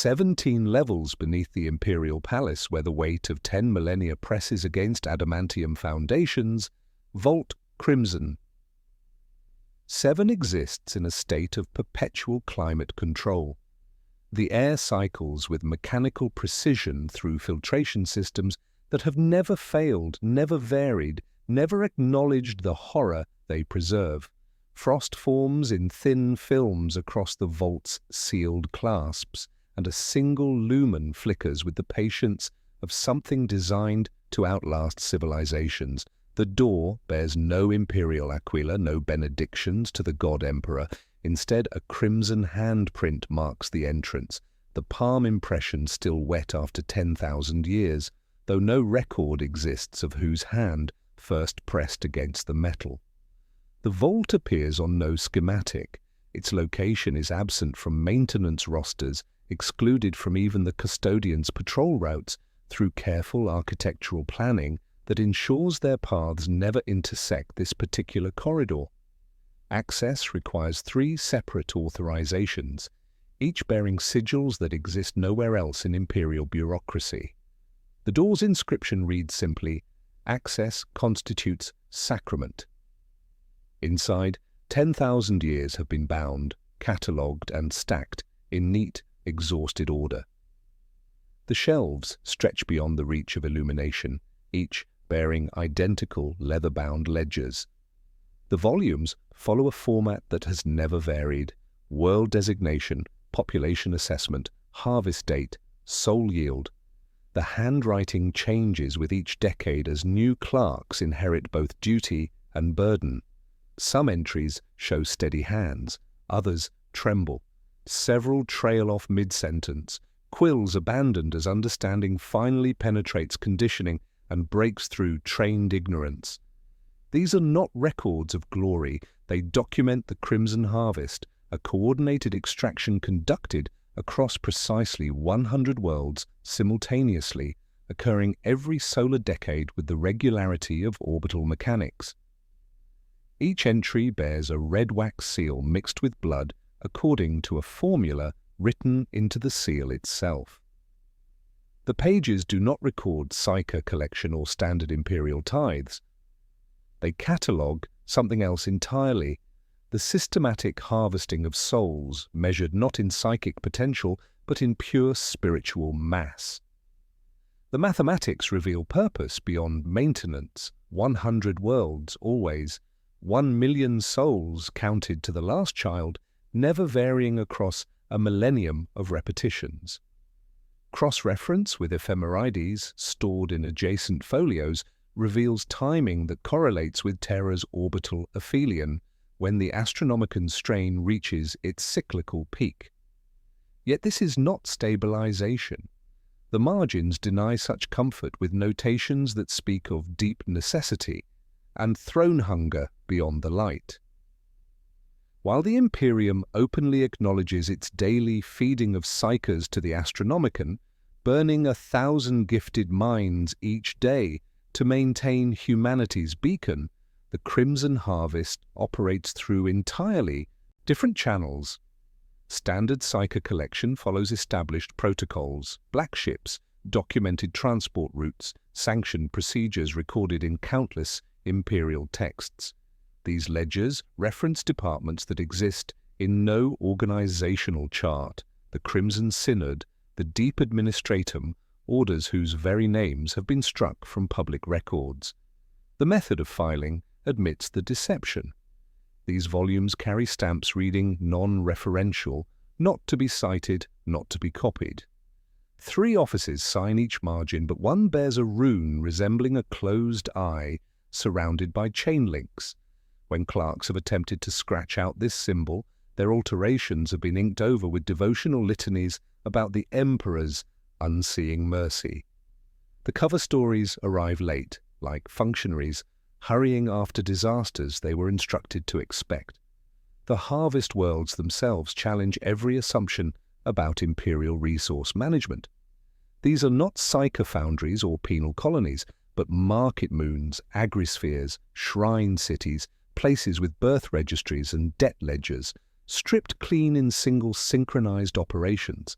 17 levels beneath the Imperial Palace, where the weight of 10 millennia presses against adamantium foundations, Vault Crimson. 7 exists in a state of perpetual climate control. The air cycles with mechanical precision through filtration systems that have never failed, never varied, never acknowledged the horror they preserve. Frost forms in thin films across the vault's sealed clasps, and a single lumen flickers with the patience of something designed to outlast civilizations. The door bears no imperial aquila, no benedictions to the god emperor. Instead, a crimson handprint marks the entrance, the palm impression still wet after 10,000 years, though no record exists of whose hand first pressed against the metal. The vault appears on no schematic. Its location is absent from maintenance rosters, excluded from even the custodian's patrol routes through careful architectural planning that ensures their paths never intersect this particular corridor. Access requires 3 separate authorizations, each bearing sigils that exist nowhere else in imperial bureaucracy. The door's inscription reads simply, "Access constitutes sacrament." Inside, 10,000 years have been bound, catalogued and stacked in neat, exhausted order. The shelves stretch beyond the reach of illumination, each bearing identical leather-bound ledgers. The volumes follow a format that has never varied: world designation, population assessment, harvest date, soul yield. The handwriting changes with each decade as new clerks inherit both duty and burden. Some entries show steady hands, others tremble. Several trail off mid-sentence, quills abandoned as understanding finally penetrates conditioning and breaks through trained ignorance. These are not records of glory. They document the Crimson Harvest, a coordinated extraction conducted across precisely 100 worlds simultaneously, occurring every solar decade with the regularity of orbital mechanics. Each entry bears a red wax seal mixed with blood according to a formula written into the seal itself. The pages do not record Psyker collection or standard imperial tithes. They catalogue something else entirely: the systematic harvesting of souls, measured not in psychic potential, but in pure spiritual mass. The mathematics reveal purpose beyond maintenance: 100 worlds, always, 1 million souls counted to the last child, never varying across a millennium of repetitions. Cross-reference with ephemerides stored in adjacent folios reveals timing that correlates with Terra's orbital aphelion, when the Astronomican strain reaches its cyclical peak. Yet this is not stabilization. The margins deny such comfort with notations that speak of deep necessity and throne hunger beyond the light. While the Imperium openly acknowledges its daily feeding of psychers to the Astronomican, burning 1,000 gifted minds each day to maintain humanity's beacon, the Crimson Harvest operates through entirely different channels. Standard psyker collection follows established protocols: black ships, documented transport routes, sanctioned procedures recorded in countless imperial texts. These ledgers reference departments that exist in no organizational chart. The Crimson Synod, the Deep Administratum, orders whose very names have been struck from public records. The method of filing admits the deception. These volumes carry stamps reading non-referential, not to be cited, not to be copied. 3 offices sign each margin, but one bears a rune resembling a closed eye surrounded by chain links. When clerks have attempted to scratch out this symbol, their alterations have been inked over with devotional litanies about the Emperor's unseeing mercy. The cover stories arrive late, like functionaries hurrying after disasters they were instructed to expect. The harvest worlds themselves challenge every assumption about imperial resource management. These are not psyker foundries or penal colonies, but market moons, agrispheres, shrine cities, places with birth registries and debt ledgers, stripped clean in single synchronized operations.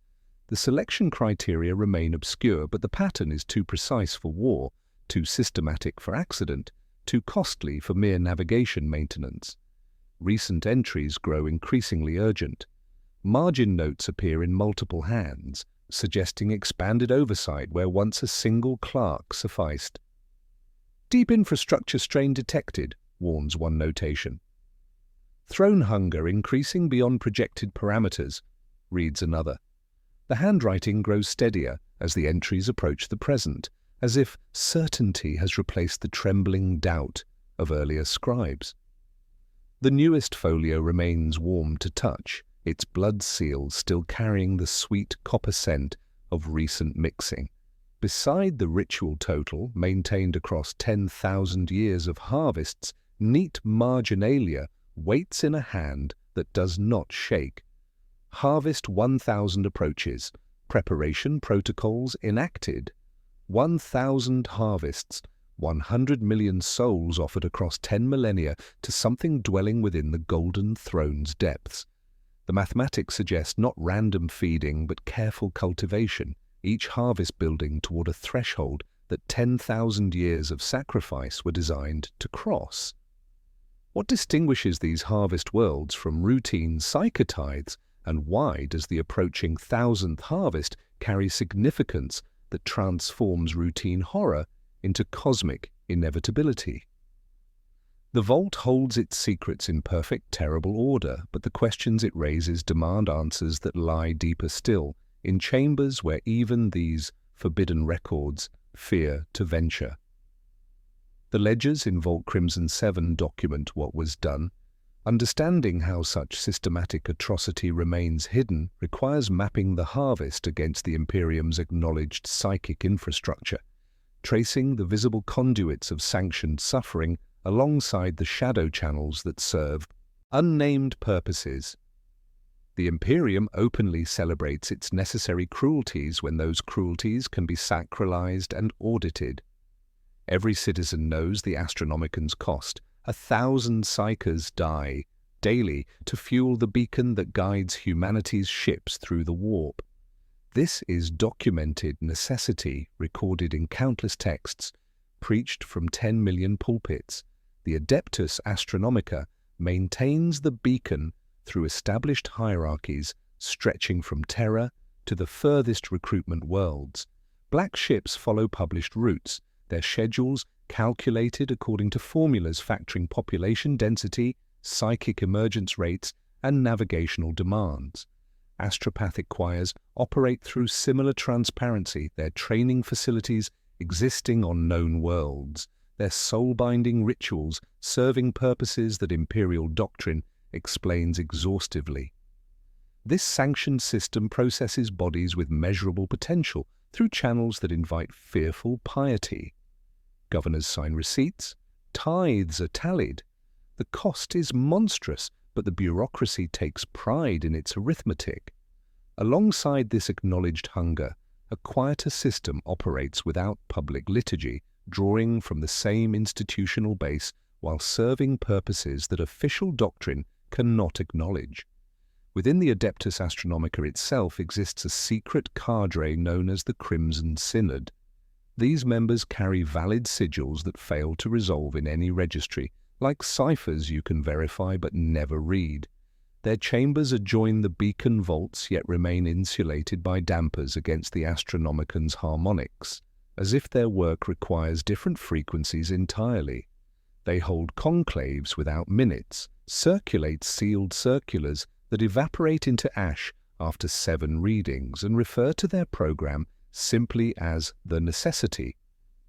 The selection criteria remain obscure, but the pattern is too precise for war, too systematic for accident, too costly for mere navigation maintenance. Recent entries grow increasingly urgent. Margin notes appear in multiple hands, suggesting expanded oversight where once a single clerk sufficed. Deep infrastructure strain detected, warns one notation. Throne hunger increasing beyond projected parameters, reads another. The handwriting grows steadier as the entries approach the present, as if certainty has replaced the trembling doubt of earlier scribes. The newest folio remains warm to touch, its blood seals still carrying the sweet copper scent of recent mixing. Beside the ritual total, maintained across 10,000 years of harvests, neat marginalia waits in a hand that does not shake. Harvest 1,000 approaches, preparation protocols enacted. 1,000 harvests, 100 million souls offered across 10 millennia to something dwelling within the Golden Throne's depths. The mathematics suggest not random feeding but careful cultivation, each harvest building toward a threshold that 10,000 years of sacrifice were designed to cross. What distinguishes these harvest worlds from routine psychotithes, and why does the approaching 1,000th harvest carry significance that transforms routine horror into cosmic inevitability? The vault holds its secrets in perfect, terrible order, but the questions it raises demand answers that lie deeper still, in chambers where even these forbidden records fear to venture. The ledgers in Vault Crimson 7 document what was done. Understanding how such systematic atrocity remains hidden requires mapping the harvest against the Imperium's acknowledged psychic infrastructure, tracing the visible conduits of sanctioned suffering alongside the shadow channels that serve unnamed purposes. The Imperium openly celebrates its necessary cruelties when those cruelties can be sacralized and audited. Every citizen knows the Astronomican's cost. 1,000 psychers die daily to fuel the beacon that guides humanity's ships through the warp. This is documented necessity recorded in countless texts, preached from 10 million pulpits. The Adeptus Astronomica maintains the beacon through established hierarchies stretching from Terra to the furthest recruitment worlds. Black ships follow published routes, their schedules calculated according to formulas factoring population density, psychic emergence rates, and navigational demands. Astropathic choirs operate through similar transparency, their training facilities existing on known worlds, their soul-binding rituals serving purposes that Imperial doctrine explains exhaustively. This sanctioned system processes bodies with measurable potential through channels that invite fearful piety. Governors sign receipts, tithes are tallied. The cost is monstrous, but the bureaucracy takes pride in its arithmetic. Alongside this acknowledged hunger, a quieter system operates without public liturgy, drawing from the same institutional base while serving purposes that official doctrine cannot acknowledge. Within the Adeptus Astronomica itself exists a secret cadre known as the Crimson Synod. These members carry valid sigils that fail to resolve in any registry, like ciphers you can verify but never read. Their chambers adjoin the beacon vaults yet remain insulated by dampers against the Astronomican's harmonics, as if their work requires different frequencies entirely. They hold conclaves without minutes, circulate sealed circulars that evaporate into ash after 7 readings, and refer to their program simply as the necessity.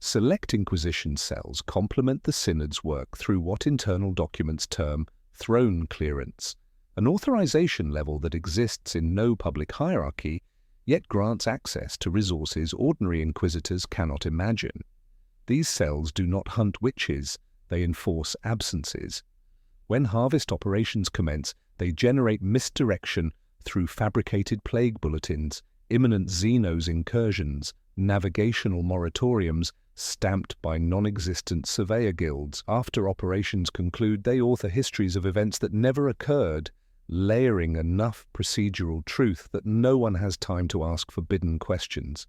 Select Inquisition cells complement the Synod's work through what internal documents term throne clearance, an authorization level that exists in no public hierarchy, yet grants access to resources ordinary Inquisitors cannot imagine. These cells do not hunt witches, they enforce absences. When harvest operations commence, they generate misdirection through fabricated plague bulletins, imminent Xenos incursions, navigational moratoriums stamped by non-existent surveyor guilds. After operations conclude, they author histories of events that never occurred, layering enough procedural truth that no one has time to ask forbidden questions.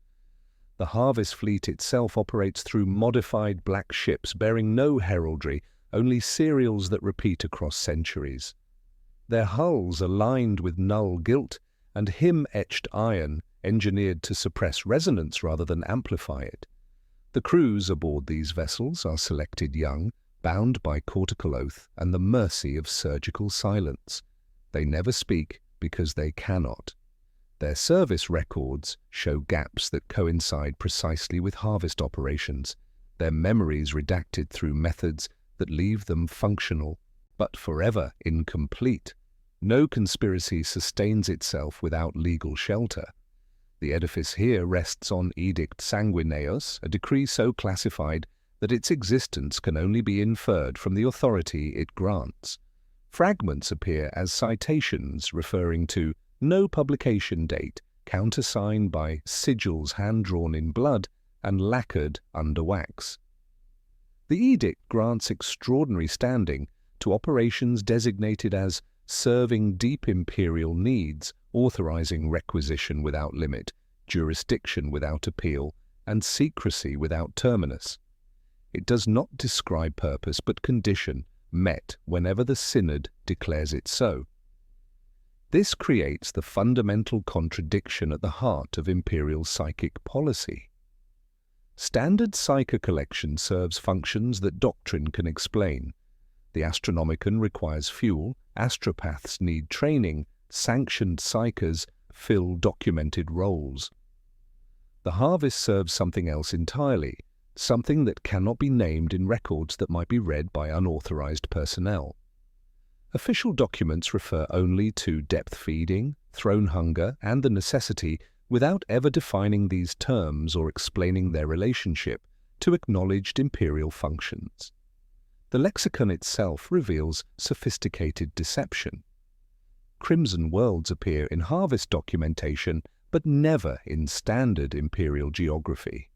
The harvest fleet itself operates through modified black ships bearing no heraldry, only serials that repeat across centuries. Their hulls are lined with null gilt and hymn-etched iron, engineered to suppress resonance rather than amplify it. The crews aboard these vessels are selected young, bound by cortical oath and the mercy of surgical silence. They never speak because they cannot. Their service records show gaps that coincide precisely with harvest operations, their memories redacted through methods that leave them functional, but forever incomplete. No conspiracy sustains itself without legal shelter. The edifice here rests on Edict Sanguineus, a decree so classified that its existence can only be inferred from the authority it grants. Fragments appear as citations referring to no publication date, countersigned by sigils hand-drawn in blood and lacquered under wax. The edict grants extraordinary standing to operations designated as serving deep imperial needs, authorizing requisition without limit, jurisdiction without appeal, and secrecy without terminus. It does not describe purpose but condition, met whenever the synod declares it so. This creates the fundamental contradiction at the heart of imperial psychic policy. Standard psyker collection serves functions that doctrine can explain. The Astronomican requires fuel, astropaths need training, sanctioned psychers fill documented roles. The harvest serves something else entirely, something that cannot be named in records that might be read by unauthorized personnel. Official documents refer only to depth feeding, throne hunger, and the necessity without ever defining these terms or explaining their relationship to acknowledged imperial functions. The lexicon itself reveals sophisticated deception. Crimson worlds appear in harvest documentation, but never in standard imperial geography.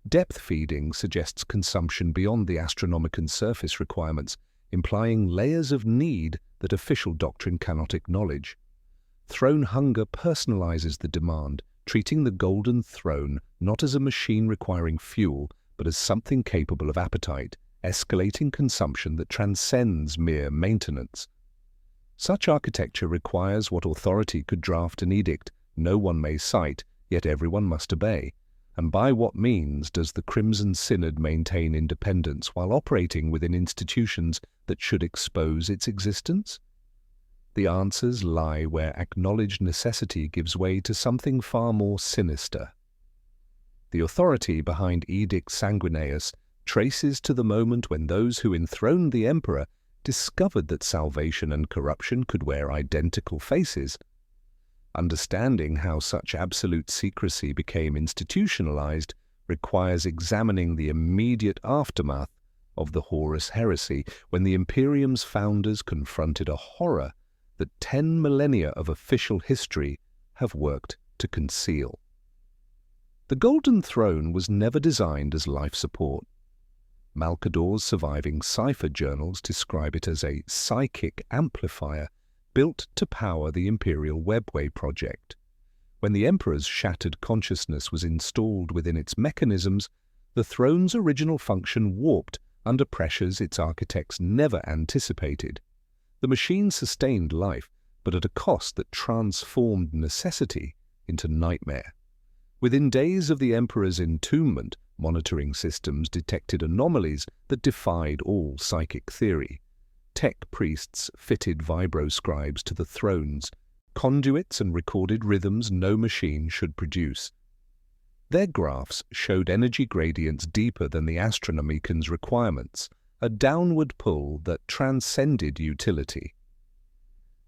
Depth feeding suggests consumption beyond the Astronomican surface requirements, implying layers of need that official doctrine cannot acknowledge. Throne hunger personalizes the demand, treating the golden throne not as a machine requiring fuel, but as something capable of appetite, escalating consumption that transcends mere maintenance. Such architecture requires what authority could draft an edict no one may cite, yet everyone must obey. And by what means does the Crimson Synod maintain independence while operating within institutions that should expose its existence? The answers lie where acknowledged necessity gives way to something far more sinister. The authority behind Edict Sanguineus traces to the moment when those who enthroned the emperor discovered that salvation and corruption could wear identical faces. Understanding how such absolute secrecy became institutionalized requires examining the immediate aftermath of the Horus heresy, when the Imperium's founders confronted a horror that 10 millennia of official history have worked to conceal. The Golden Throne was never designed as life support. Malcador's surviving cipher journals describe it as a psychic amplifier built to power the Imperial Webway project. When the Emperor's shattered consciousness was installed within its mechanisms, the throne's original function warped under pressures its architects never anticipated. The machine sustained life, but at a cost that transformed necessity into nightmare. Within days of the Emperor's entombment, monitoring systems detected anomalies that defied all psychic theory. Tech priests fitted vibroscribes to the thrones, conduits and recorded rhythms no machine should produce. Their graphs showed energy gradients deeper than the Astronomican's requirements, a downward pull that transcended utility.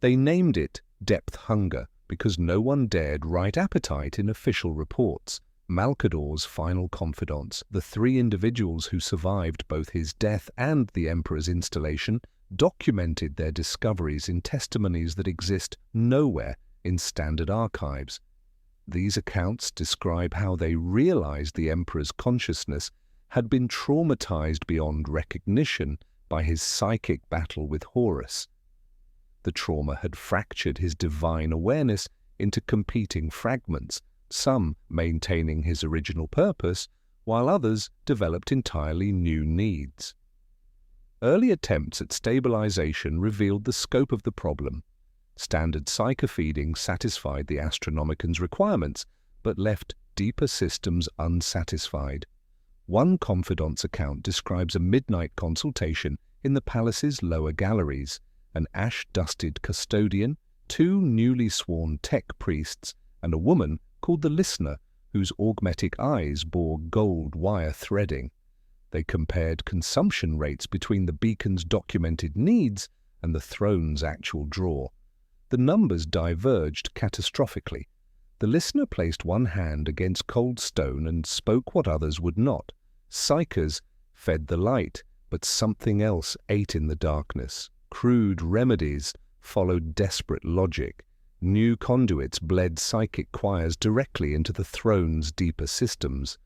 They named it depth hunger because no one dared write appetite in official reports. Malcador's final confidants, the 3 individuals who survived both his death and the Emperor's installation, documented their discoveries in testimonies that exist nowhere in standard archives. These accounts describe how they realized the Emperor's consciousness had been traumatized beyond recognition by his psychic battle with Horus. The trauma had fractured his divine awareness into competing fragments, some maintaining his original purpose, while others developed entirely new needs. Early attempts at stabilization revealed the scope of the problem. Standard psychofeeding satisfied the Astronomican's requirements, but left deeper systems unsatisfied. One confidant's account describes a midnight consultation in the palace's lower galleries. An ash-dusted custodian, two newly sworn tech priests, and a woman called the Listener, whose augmetic eyes bore gold wire threading. They compared consumption rates between the beacon's documented needs and the throne's actual draw. The numbers diverged catastrophically. The Listener placed one hand against cold stone and spoke what others would not. Psychers fed the light, but something else ate in the darkness. Crude remedies followed desperate logic. New conduits bled psychic choirs directly into the throne's deeper systems.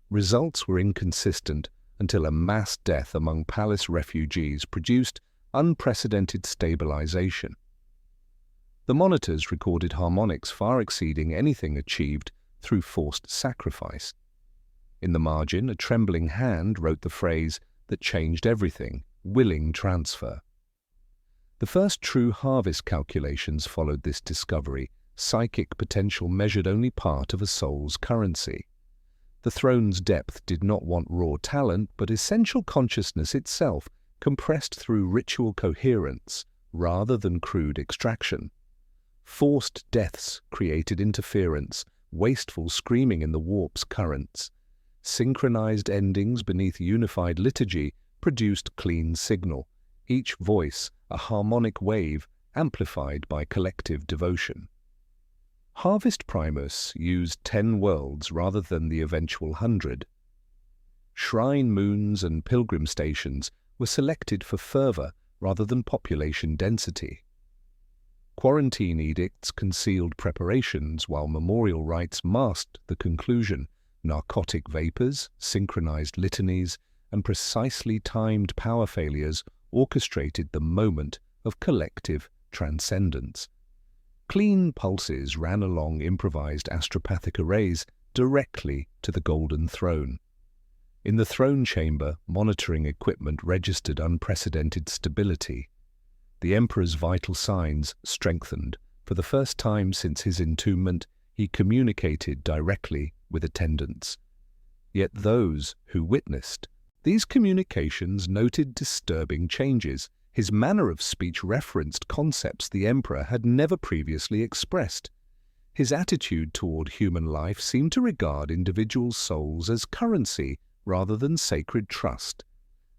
Results were inconsistent until a mass death among palace refugees produced unprecedented stabilization. The monitors recorded harmonics far exceeding anything achieved through forced sacrifice. In the margin, a trembling hand wrote the phrase that changed everything: willing transfer. The first true harvest calculations followed this discovery. Psychic potential measured only part of a soul's currency. The throne's depth did not want raw talent, but essential consciousness itself, compressed through ritual coherence rather than crude extraction. Forced deaths created interference, wasteful screaming in the warp's currents. Synchronized endings beneath unified liturgy produced clean signal, each voice a harmonic wave amplified by collective devotion. Harvest Primus used 10 worlds rather than the eventual 100. Shrine moons and pilgrim stations were selected for fervor rather than population density. Quarantine edicts concealed preparations, while memorial rites masked the conclusion. Narcotic vapors, synchronized litanies, and precisely timed power failures orchestrated the moment of collective transcendence. Clean pulses ran along improvised astropathic arrays directly to the Golden Throne. In the throne chamber, monitoring equipment registered unprecedented stability. The Emperor's vital signs strengthened. For the first time since his entombment, he communicated directly with attendants. Yet those who witnessed these communications noted disturbing changes. His manner of speech referenced concepts the Emperor had never previously expressed. His attitude toward human life seemed to regard individual souls as currency rather than sacred trust.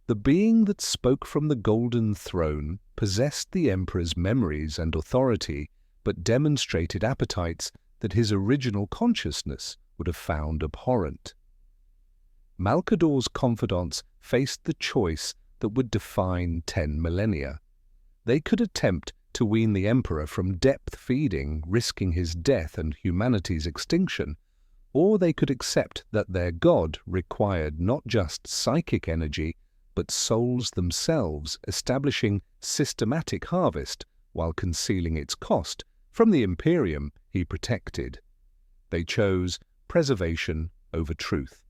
The being that spoke from the Golden Throne possessed the Emperor's memories and authority, but demonstrated appetites that his original consciousness would have found abhorrent. Malcador's confidants faced the choice that would define 10 millennia. They could attempt to wean the Emperor from depth feeding, risking his death and humanity's extinction, or they could accept that their god required not just psychic energy, but souls themselves, establishing systematic harvest while concealing its cost from the Imperium he protected. They chose preservation over truth.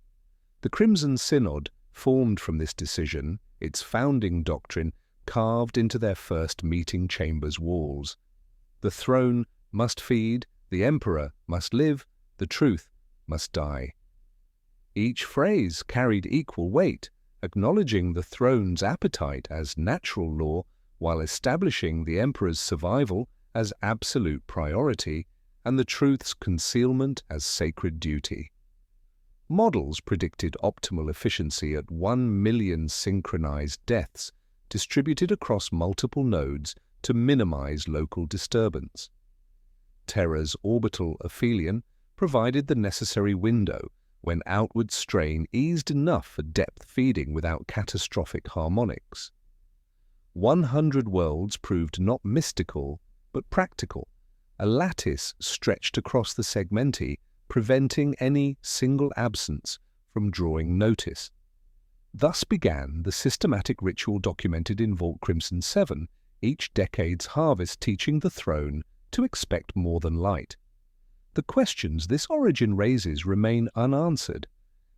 The Crimson Synod formed from this decision, its founding doctrine carved into their first meeting chamber's walls. The throne must feed, the Emperor must live, the truth must die. Each phrase carried equal weight, acknowledging the throne's appetite as natural law while establishing the Emperor's survival as absolute priority and the truth's concealment as sacred duty. Models predicted optimal efficiency at 1 million synchronized deaths distributed across multiple nodes to minimize local disturbance. Terra's orbital aphelion provided the necessary window when outward strain eased enough for depth feeding without catastrophic harmonics. 100 worlds proved not mystical, but practical. A lattice stretched across the segmenti, preventing any single absence from drawing notice. Thus began the systematic ritual documented in Vault Crimson 7, each decade's harvest teaching the throne to expect more than light. The questions this origin raises remain unanswered.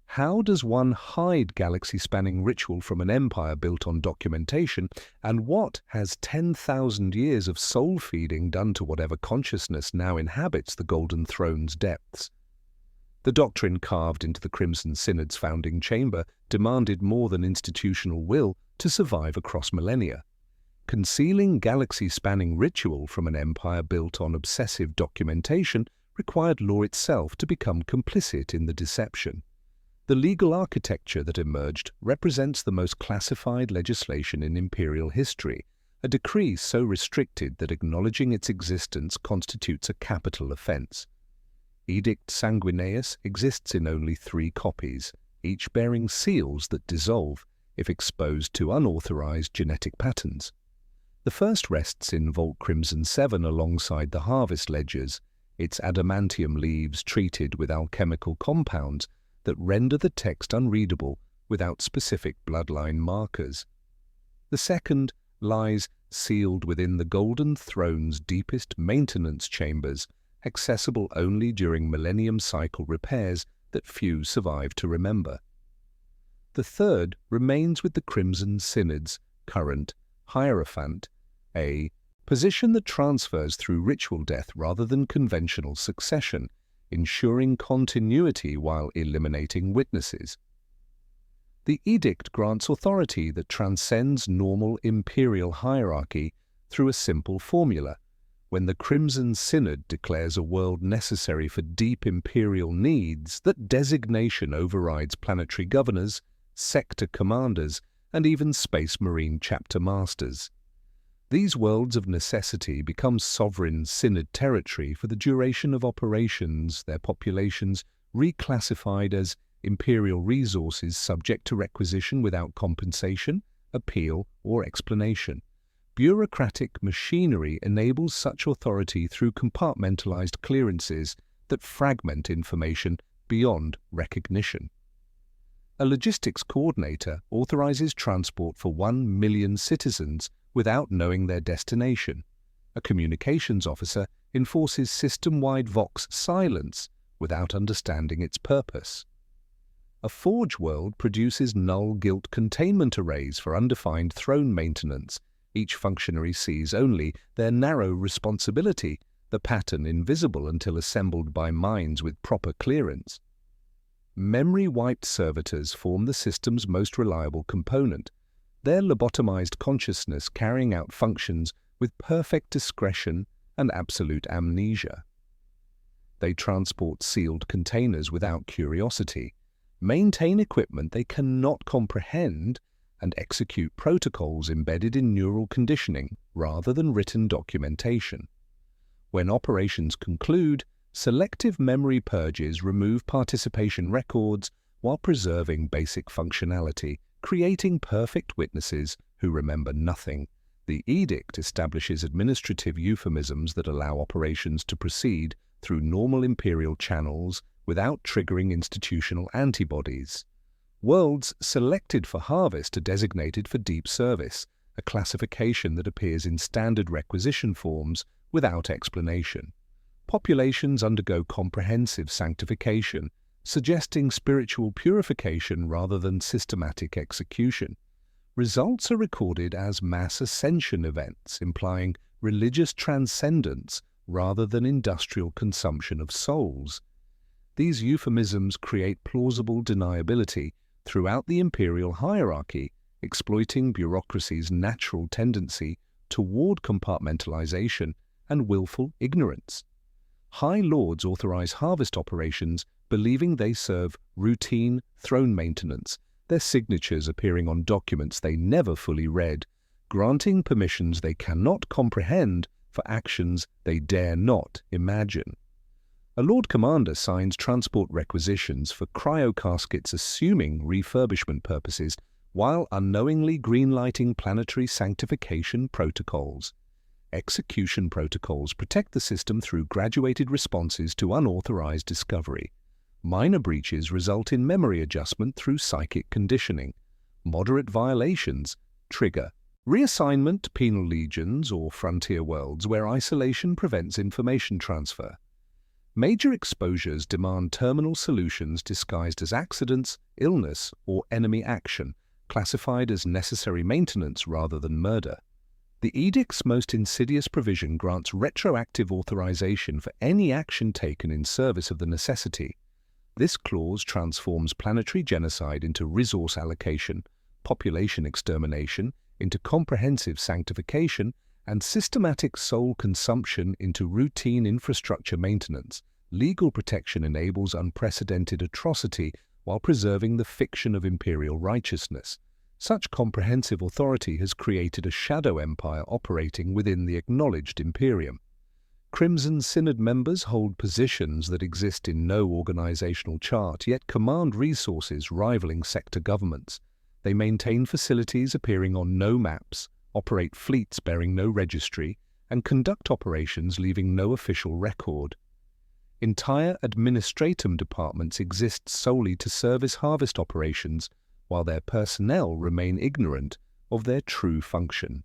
How does one hide galaxy-spanning ritual from an empire built on documentation, and what has 10,000 years of soul-feeding done to whatever consciousness now inhabits the Golden Throne's depths? The doctrine carved into the Crimson Synod's founding chamber demanded more than institutional will to survive across millennia. Concealing galaxy-spanning ritual from an empire built on obsessive documentation required law itself to become complicit in the deception. The legal architecture that emerged represents the most classified legislation in imperial history, a decree so restricted that acknowledging its existence constitutes a capital offense. Edict Sanguineus exists in only 3 copies, each bearing seals that dissolve if exposed to unauthorized genetic patterns. The first rests in Vault Crimson 7 alongside the harvest ledgers, its adamantium leaves treated with alchemical compounds that render the text unreadable without specific bloodline markers. The second lies sealed within the Golden Throne's deepest maintenance chambers, accessible only during Millennium Cycle repairs that few survive to remember. The third remains with the Crimson Synod's current Hierophant, a position that transfers through ritual death rather than conventional succession, ensuring continuity while eliminating witnesses. The edict grants authority that transcends normal imperial hierarchy through a simple formula. When the Crimson Synod declares a world necessary for deep imperial needs, that designation overrides planetary governors, sector commanders, and even Space Marine chapter masters. These worlds of necessity become sovereign Synod territory for the duration of operations, their populations reclassified as imperial resources subject to requisition without compensation, appeal, or explanation. Bureaucratic machinery enables such authority through compartmentalized clearances that fragment information beyond recognition. A logistics coordinator authorizes transport for 1 million citizens without knowing their destination. A communications officer enforces system-wide Vox silence without understanding its purpose. A forge world produces null guilt containment arrays for undefined throne maintenance. Each functionary sees only their narrow responsibility, the pattern invisible until assembled by minds with proper clearance. Memory-wiped servitors form the system's most reliable component, their lobotomized consciousness carrying out functions with perfect discretion and absolute amnesia. They transport sealed containers without curiosity, maintain equipment they cannot comprehend, and execute protocols embedded in neural conditioning rather than written documentation. When operations conclude, selective memory purges remove participation records while preserving basic functionality, creating perfect witnesses who remember nothing. The edict establishes administrative euphemisms that allow operations to proceed through normal imperial channels without triggering institutional antibodies. Worlds selected for harvest are designated for deep service, a classification that appears in standard requisition forms without explanation. Populations undergo comprehensive sanctification, suggesting spiritual purification rather than systematic execution. Results are recorded as mass ascension events, implying religious transcendence rather than industrial consumption of souls. These euphemisms create plausible deniability throughout the imperial hierarchy, exploiting bureaucracy's natural tendency toward compartmentalization and willful ignorance. High Lords authorize harvest operations believing they serve routine throne maintenance, their signatures appearing on documents they never fully read, granting permissions they cannot comprehend for actions they dare not imagine. A Lord Commander signs transport requisitions for cryo-caskets assuming refurbishment purposes while unknowingly greenlighting planetary sanctification protocols. Execution protocols protect the system through graduated responses to unauthorized discovery. Minor breaches result in memory adjustment through psychic conditioning. Moderate violations trigger Reassignment to penal legions or frontier worlds where isolation prevents information transfer. Major exposures demand terminal solutions disguised as accidents, illness, or enemy action, classified as necessary maintenance rather than murder. The edict's most insidious provision grants retroactive authorization for any action taken in service of the necessity. This clause transforms planetary genocide into resource allocation, population extermination into comprehensive sanctification, and systematic soul consumption into routine infrastructure maintenance. Legal protection enables unprecedented atrocity while preserving the fiction of imperial righteousness. Such comprehensive authority has created a shadow empire operating within the acknowledged Imperium. Crimson Synod members hold positions that exist in no organizational chart, yet command resources rivaling sector governments. They maintain facilities appearing on no maps, operate fleets bearing no registry, and conduct operations leaving no official record. Entire administratum departments exist solely to service harvest operations, while their personnel remain ignorant of their true function.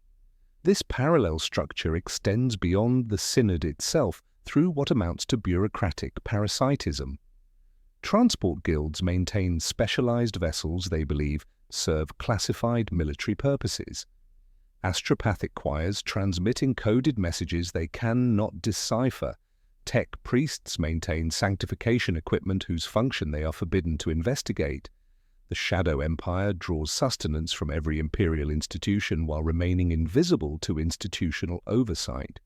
This parallel structure extends beyond the synod itself through what amounts to bureaucratic parasitism. Transport guilds maintain specialized vessels they believe serve classified military purposes. Astropathic choirs transmit encoded messages they cannot decipher. Tech priests maintain sanctification equipment whose function they are forbidden to investigate. The Shadow Empire draws sustenance from every imperial institution while remaining invisible to institutional oversight.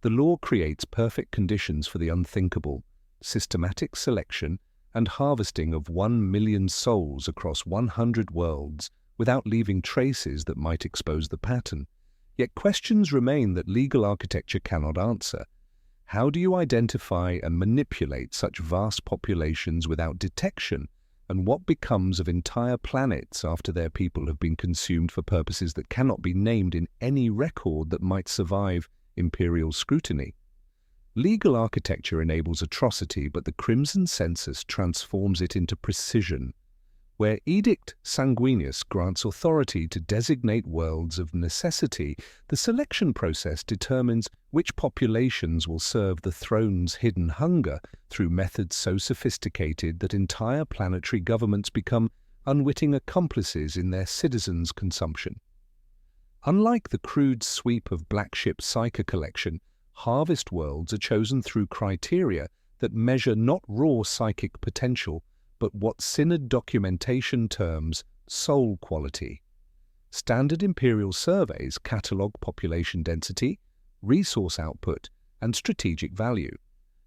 The law creates perfect conditions for the unthinkable, systematic selection and harvesting of 1 million souls across 100 worlds without leaving traces that might expose the pattern. Yet questions remain that legal architecture cannot answer. How do you identify and manipulate such vast populations without detection? And what becomes of entire planets after their people have been consumed for purposes that cannot be named in any record that might survive imperial scrutiny? Legal architecture enables atrocity, but the Crimson Census transforms it into precision. Where Edict Sanguinius grants authority to designate worlds of necessity, the selection process determines which populations will serve the throne's hidden hunger through methods so sophisticated that entire planetary governments become unwitting accomplices in their citizens' consumption. Unlike the crude sweep of Black Ship Psyche collection, harvest worlds are chosen through criteria that measure not raw psychic potential, but what Synod documentation terms soul quality. Standard imperial surveys catalogue population density, resource output, and strategic value.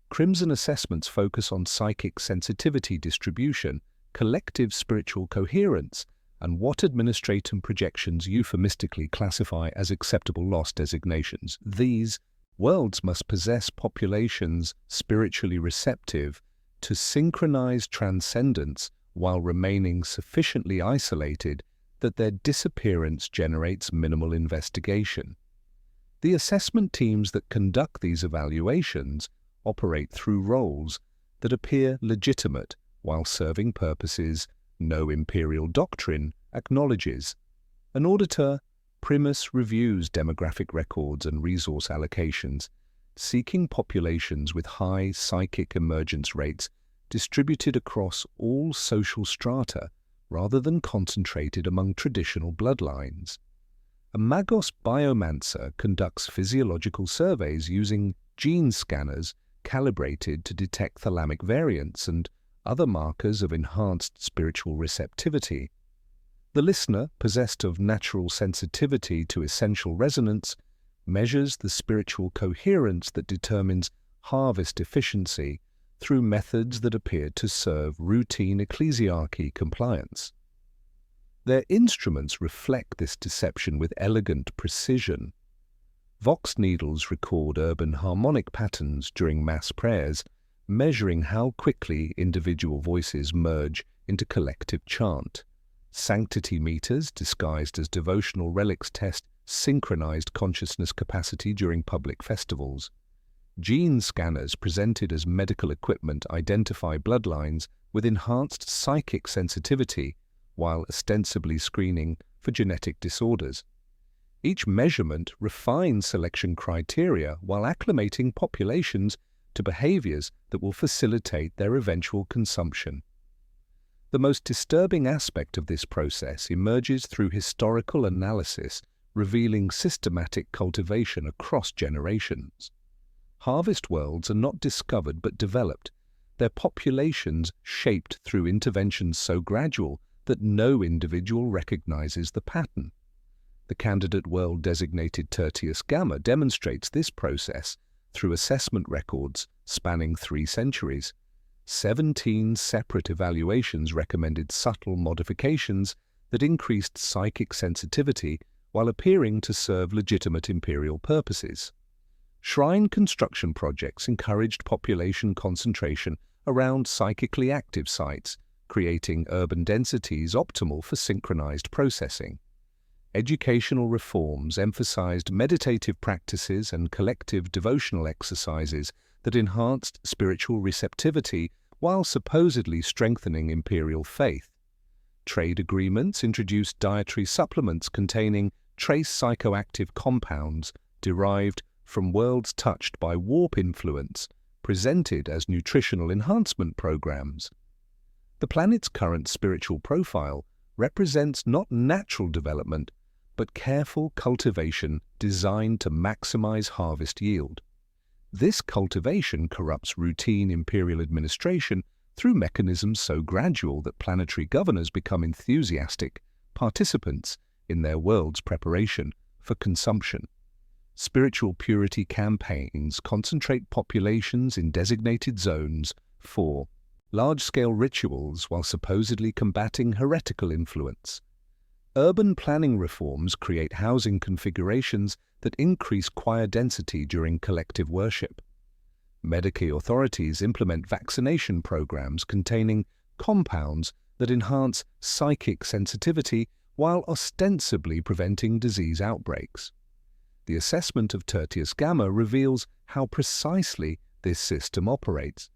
Crimson assessments focus on psychic sensitivity distribution, collective spiritual coherence, and what administratum projections euphemistically classify as acceptable loss designations. These worlds must possess populations spiritually receptive to synchronize transcendence while remaining sufficiently isolated that their disappearance generates minimal investigation. The assessment teams that conduct these evaluations operate through roles that appear legitimate while serving purposes no imperial doctrine acknowledges. An auditor, Primus, reviews demographic records and resource allocations, seeking populations with high psychic emergence rates distributed across all social strata rather than concentrated among traditional bloodlines. A Magos biomancer conducts physiological surveys using gene scanners calibrated to detect thalamic variants and other markers of enhanced spiritual receptivity. The listener, possessed of natural sensitivity to essential resonance, measures the spiritual coherence that determines harvest efficiency through methods that appear to serve routine ecclesiarchy compliance. Their instruments reflect this deception with elegant precision. Vox needles record urban harmonic patterns during mass prayers, measuring how quickly individual voices merge into collective chant. Sanctity meters, disguised as devotional relics, test synchronized consciousness capacity during public festivals. Gene scanners presented as medical equipment identify bloodlines with enhanced psychic sensitivity while ostensibly screening for genetic disorders. Each measurement refines selection criteria while acclimating populations to behaviors that will facilitate their eventual consumption. The most disturbing aspect of this process emerges through historical analysis, revealing systematic cultivation across generations. Harvest worlds are not discovered but developed, their populations shaped through interventions so gradual that no individual recognizes the pattern. The candidate world designated Tertius Gamma demonstrates this process through assessment records spanning 3 centuries. 17 separate evaluations recommended subtle modifications that increased psychic sensitivity while appearing to serve legitimate imperial purposes. Shrine construction projects encouraged population concentration around psychically active sites, creating urban densities optimal for synchronized processing. Educational reforms emphasized meditative practices and collective devotional exercises that enhanced spiritual receptivity while supposedly strengthening imperial faith. Trade agreements introduced dietary supplements containing trace psychoactive compounds derived from worlds touched by warp influence, presented as nutritional enhancement programs. The planet's current spiritual profile represents not natural development, but careful cultivation designed to maximize harvest yield. This cultivation corrupts routine imperial administration through mechanisms so gradual that planetary governors become enthusiastic participants in their world's preparation for consumption. Spiritual purity campaigns concentrate populations in designated zones for large-scale rituals while supposedly combating heretical influence. Urban planning reforms create housing configurations that increase choir density during collective worship. Medicae authorities implement vaccination programs containing compounds that enhance psychic sensitivity while ostensibly preventing disease outbreaks. The assessment of Tertius Gamma reveals how precisely this system operates.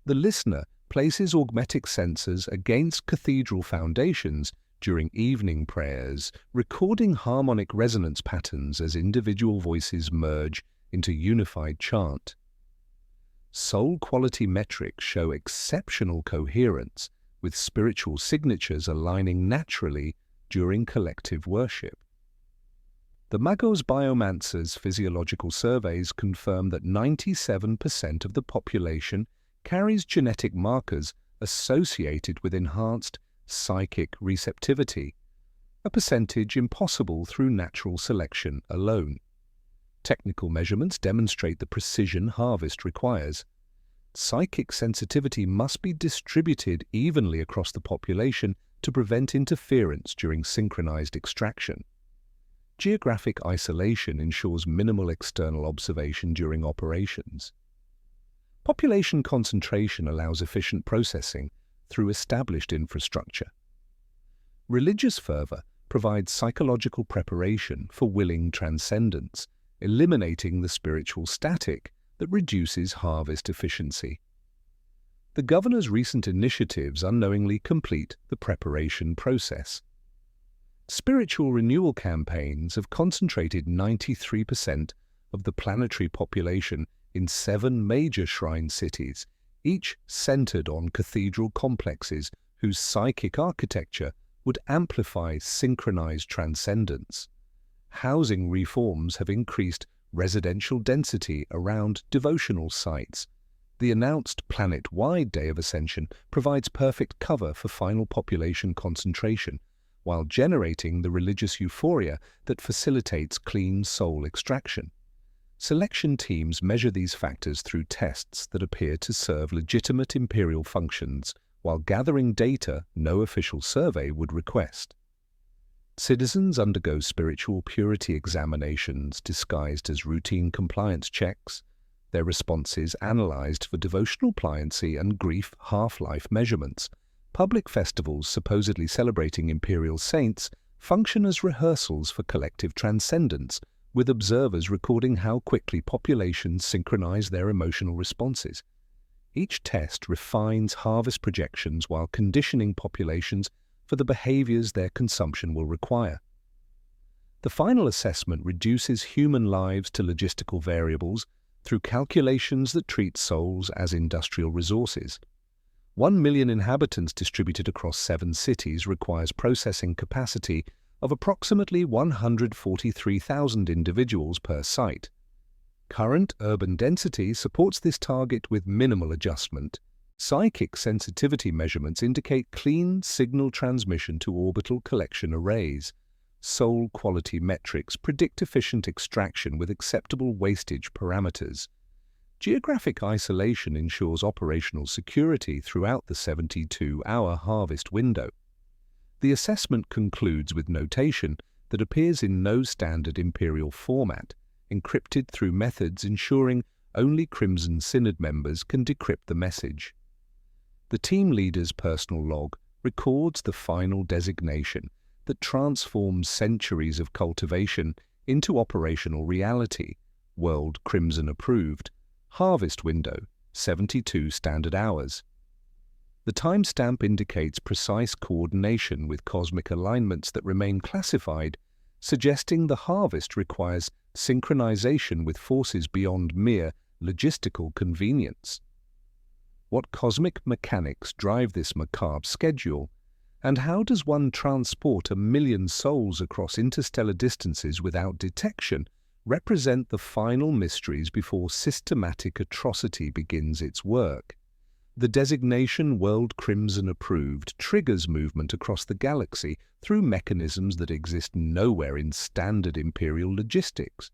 The listener places augmetic sensors against cathedral foundations during evening prayers, recording harmonic resonance patterns as individual voices merge into unified chant. Soul quality metrics show exceptional coherence, with spiritual signatures aligning naturally during collective worship. The Magos Biomancer's physiological surveys confirm that 97% of the population carries genetic markers associated with enhanced psychic receptivity, a percentage impossible through natural selection alone. Technical measurements demonstrate the precision harvest requires. Psychic sensitivity must be distributed evenly across the population to prevent interference during synchronized extraction. Geographic isolation ensures minimal external observation during operations. Population concentration allows efficient processing through established infrastructure. Religious fervor provides psychological preparation for willing transcendence, eliminating the spiritual static that reduces harvest efficiency. The governor's recent initiatives unknowingly complete the preparation process. Spiritual renewal campaigns have concentrated 93% of the planetary population in 7 major shrine cities, each centered on cathedral complexes whose psychic architecture would amplify synchronized transcendence. Housing reforms have increased residential density around devotional sites. The announced planet-wide Day of Ascension provides perfect cover for final population concentration, while generating the religious euphoria that facilitates clean soul extraction. Selection teams measure these factors through tests that appear to serve legitimate imperial functions while gathering data no official survey would request. Citizens undergo spiritual purity examinations disguised as routine compliance checks, their responses analyzed for devotional pliancy and grief half-life measurements. Public festivals supposedly celebrating imperial saints function as rehearsals for collective transcendence, with observers recording how quickly populations synchronize their emotional responses. Each test refines harvest projections while conditioning populations for the behaviors their consumption will require. The final assessment reduces human lives to logistical variables through calculations that treat souls as industrial resources. 1 million inhabitants distributed across 7 cities requires processing capacity of approximately 143,000 individuals per site. Current urban density supports this target with minimal adjustment. Psychic sensitivity measurements indicate clean signal transmission to orbital collection arrays. Soul quality metrics predict efficient extraction with acceptable wastage parameters. Geographic isolation ensures operational security throughout the 72-hour harvest window. The assessment concludes with notation that appears in no standard Imperial format, encrypted through methods ensuring only Crimson Synod members can decrypt the message. The team leader's personal log records the final designation that transforms centuries of cultivation into operational reality. World Crimson approved. Harvest window, 72 standard hours. The timestamp indicates precise coordination with cosmic alignments that remain classified, suggesting the harvest requires synchronization with forces beyond mere logistical convenience. What cosmic mechanics drive this macabre schedule, and how does one transport 1 million souls across interstellar distances without detection, represent the final mysteries before systematic atrocity begins its work. The designation World Crimson approved triggers movement across the galaxy through mechanisms that exist nowhere in standard Imperial logistics.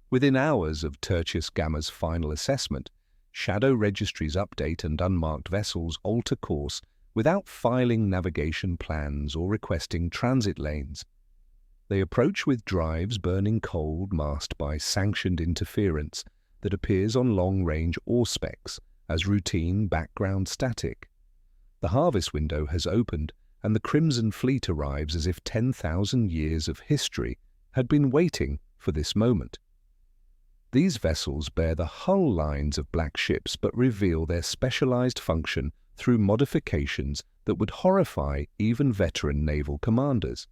Within hours of Tertius Gamma's final assessment, shadow registries update and unmarked vessels alter course without filing navigation plans or requesting transit lanes. They approach with drives burning cold, masked by sanctioned interference that appears on long-range AUSPECs as routine background static. The harvest window has opened, and the Crimson Fleet arrives as if 10,000 years of history had been waiting for this moment. These vessels bear the hull lines of black ships but reveal their specialized function through modifications that would horrify even veteran naval commanders.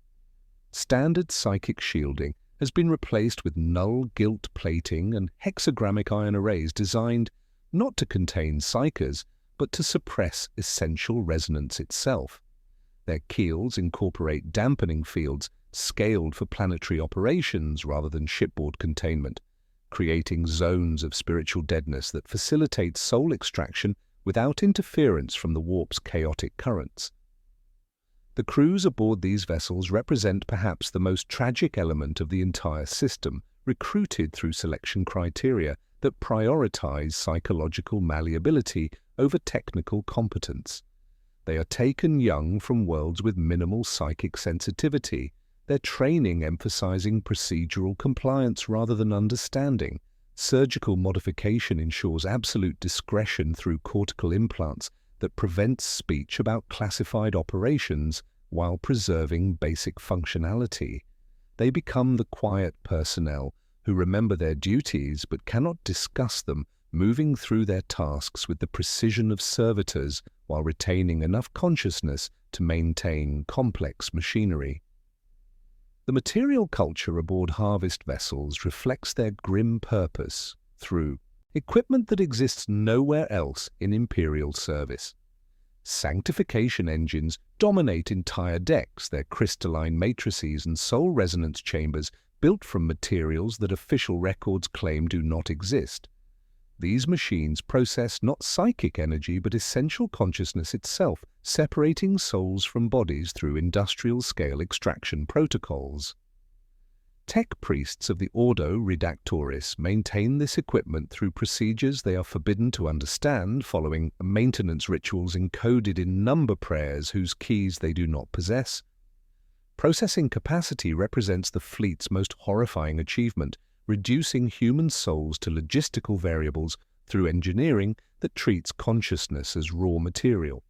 Standard psychic shielding has been replaced with null gilt plating and hexagrammic ion arrays designed not to contain psychers, but to suppress essential resonance itself. Their keels incorporate dampening fields scaled for planetary operations rather than shipboard containment, creating zones of spiritual deadness that facilitate soul extraction without interference from the warp's chaotic currents. The crews aboard these vessels represent perhaps the most tragic element of the entire system, recruited through selection criteria that prioritize psychological malleability over technical competence. They are taken young from worlds with minimal psychic sensitivity, their training emphasizing procedural compliance rather than understanding. Surgical modification ensures absolute discretion through cortical implants that prevents speech about classified operations while preserving basic functionality. They become the quiet personnel who remember their duties but cannot discuss them, moving through their tasks with the precision of servitors while retaining enough consciousness to maintain complex machinery. The material culture aboard harvest vessels reflects their grim purpose through equipment that exists nowhere else in Imperial service. Sanctification engines dominate entire decks, their crystalline matrices and soul resonance chambers built from materials that official records claim do not exist. These machines process not psychic energy but essential consciousness itself, separating souls from bodies through industrial-scale extraction protocols. Tech priests of the Ordo Redactoris maintain this equipment through procedures they are forbidden to understand, following maintenance rituals encoded in number prayers whose keys they do not possess. Processing capacity represents the fleet's most horrifying achievement, reducing human souls to logistical variables through engineering that treats consciousness as raw material.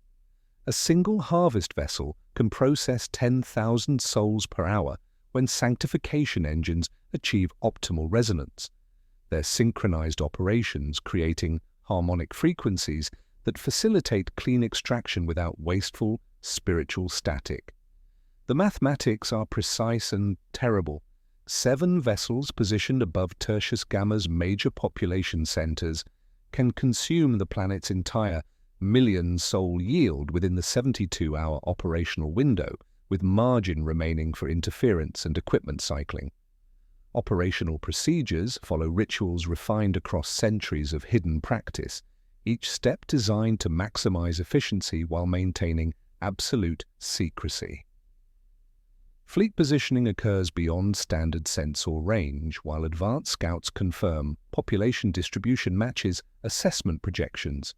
A single harvest vessel can process 10,000 souls per hour when sanctification engines achieve optimal resonance, their synchronized operations creating harmonic frequencies that facilitate clean extraction without wasteful spiritual static. The mathematics are precise and terrible, 7 vessels positioned above Tertius Gamma's major population centers can consume the planet's entire million-sol yield within the 72-hour operational window, with margin remaining for interference and equipment cycling. Operational procedures follow rituals refined across centuries of hidden practice, each step designed to maximize efficiency while maintaining absolute secrecy. Fleet positioning occurs beyond standard sensor range, while advanced scouts confirm population distribution matches assessment projections.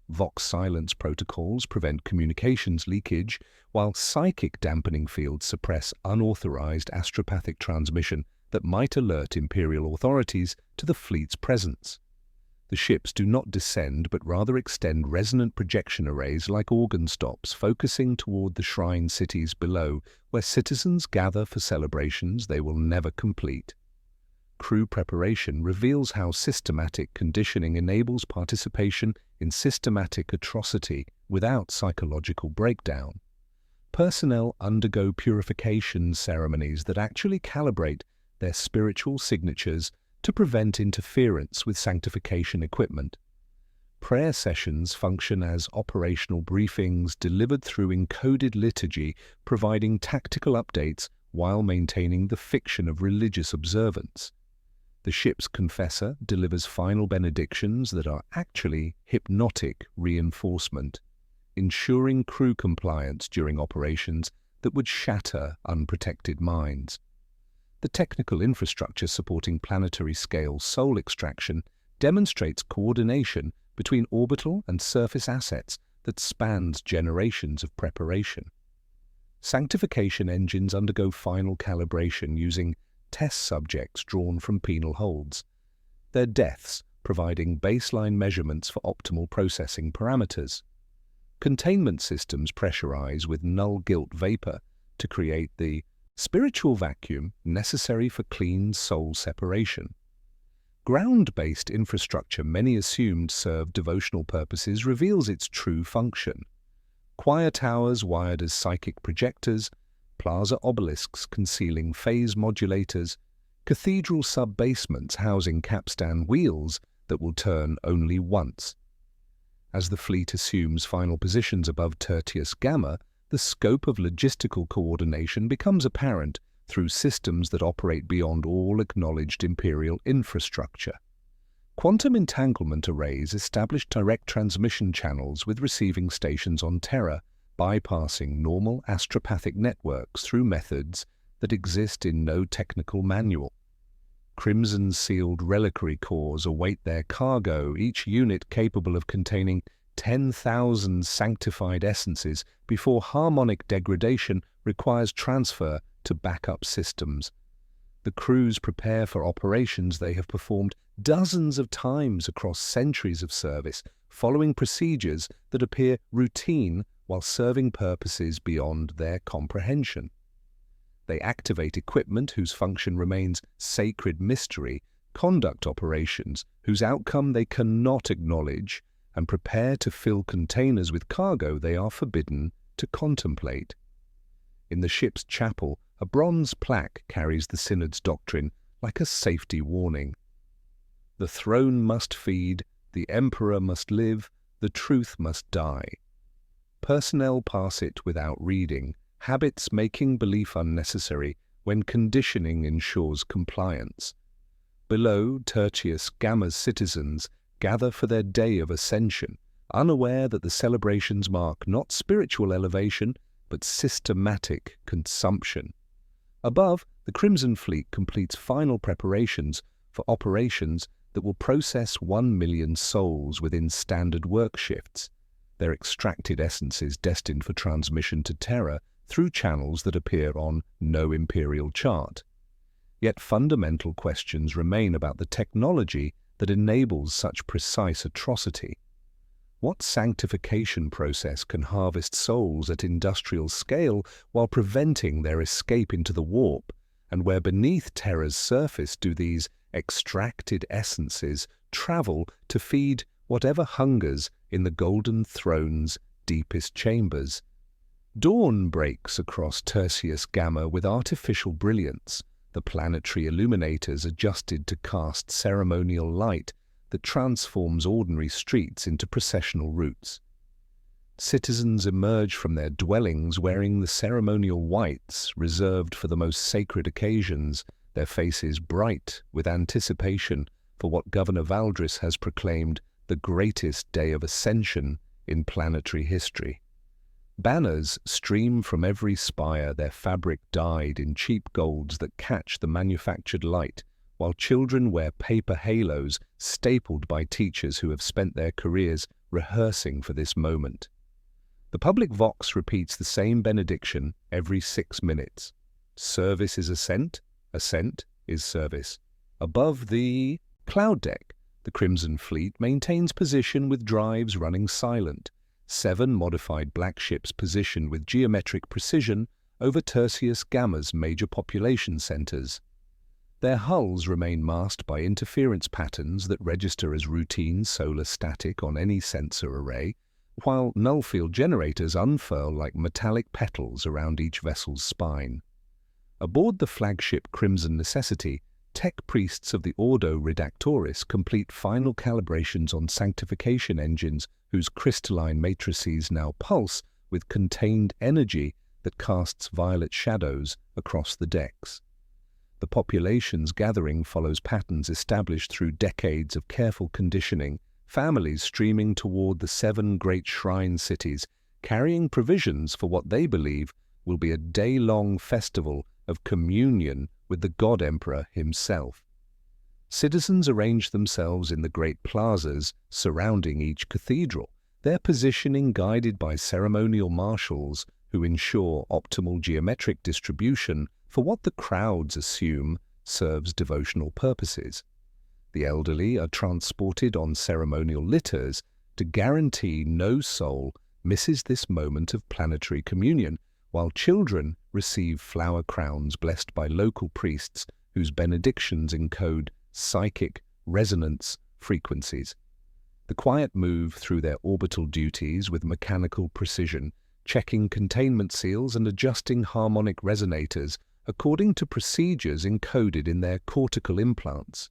Vox silence protocols prevent communications leakage, while psychic dampening fields suppress unauthorized astropathic transmission that might alert Imperial authorities to the fleet's presence. The ships do not descend but rather extend resonant projection arrays like organ stops, focusing toward the shrine cities below, where citizens gather for celebrations they will never complete. Crew preparation reveals how systematic conditioning enables participation in systematic atrocity without psychological breakdown. Personnel undergo purification ceremonies that actually calibrate their spiritual signatures to prevent interference with sanctification equipment. Prayer sessions function as operational briefings delivered through encoded liturgy, providing tactical updates while maintaining the fiction of religious observance. The ship's confessor delivers final benedictions that are actually hypnotic reinforcement, ensuring crew compliance during operations that would shatter unprotected minds. The technical infrastructure supporting planetary-scale soul extraction demonstrates coordination between orbital and surface assets that spans generations of preparation. Sanctification engines undergo final calibration using test subjects drawn from penal holds, their deaths providing baseline measurements for optimal processing parameters. Containment systems pressurize with null-guilt vapor to create the spiritual vacuum necessary for clean soul separation. Ground-based infrastructure many assumed served devotional purposes reveals its true function. Choir towers wired as psychic projectors, plaza obelisks concealing phase modulators, cathedral sub-basements housing capstan wheels that will turn only once. As the fleet assumes final positions above Tertius Gamma, the scope of logistical coordination becomes apparent through systems that operate beyond all acknowledged Imperial infrastructure. Quantum entanglement arrays establish direct transmission channels with receiving stations on Terra, bypassing normal astropathic networks through methods that exist in no technical manual. Crimson-sealed reliquary cores await their cargo, each unit capable of containing 10,000 sanctified essences before harmonic degradation requires transfer to backup systems. The crews prepare for operations they have performed dozens of times across centuries of service, following procedures that appear routine while serving purposes beyond their comprehension. They activate equipment whose function remains sacred mystery, conduct operations whose outcome they cannot acknowledge, and prepare to fill containers with cargo they are forbidden to contemplate. In the ship's chapel, a bronze plaque carries the Synod's doctrine like a safety warning. The throne must feed, the emperor must live, the truth must die. Personnel pass it without reading, habits making belief unnecessary when conditioning ensures compliance. Below, Tertius Gamma's citizens gather for their day of ascension, unaware that the celebrations mark not spiritual elevation, but systematic consumption. Above, the Crimson Fleet completes final preparations for operations that will process 1 million souls within standard work shifts, their extracted essences destined for transmission to Terra through channels that appear on no Imperial chart. Yet fundamental questions remain about the technology that enables such precise atrocity. What sanctification process can harvest souls at industrial scale while preventing their escape into the warp, and where beneath Terra's surface do these extracted essences travel to feed whatever hungers in the Golden Throne's deepest chambers? Dawn breaks across Tertius Gamma with artificial brilliance, the planetary illuminators adjusted to cast ceremonial light that transforms ordinary streets into processional routes. Citizens emerge from their dwellings wearing the ceremonial whites reserved for the most sacred occasions, their faces bright with anticipation for what Governor Valdris has proclaimed the greatest day of ascension in planetary history. Banners stream from every spire, their fabric dyed in cheap golds that catch the manufactured light, while children wear paper halos stapled by teachers who have spent their careers rehearsing for this moment. The public vox repeats the same benediction every 6 minutes. Service is ascent, ascent is service. Above the cloud deck, the Crimson Fleet maintains position with drives running silent. 7 modified black ships position with geometric precision over Tertius Gamma's major population centers. Their hulls remain masked by interference patterns that register as routine solar static on any sensor array, while nullfield generators unfurl like metallic petals around each vessel's spine. Aboard the flagship Crimson Necessity, tech priests of the Ordo Redactoris complete final calibrations on sanctification engines whose crystalline matrices now pulse with contained energy that casts violet shadows across the decks. The population's gathering follows patterns established through decades of careful conditioning, families streaming toward the 7 great shrine cities, carrying provisions for what they believe will be a day-long festival of communion with the God Emperor himself. Citizens arrange themselves in the great plazas surrounding each cathedral, their positioning guided by ceremonial marshals who ensure optimal geometric distribution for what the crowds assume serves devotional purposes. The elderly are transported on ceremonial litters to guarantee no soul misses this moment of planetary communion, while children receive flower crowns blessed by local priests whose benedictions encode psychic resonance frequencies. The quiet move through their orbital duties with mechanical precision, checking containment seals and adjusting harmonic resonators according to procedures encoded in their cortical implants.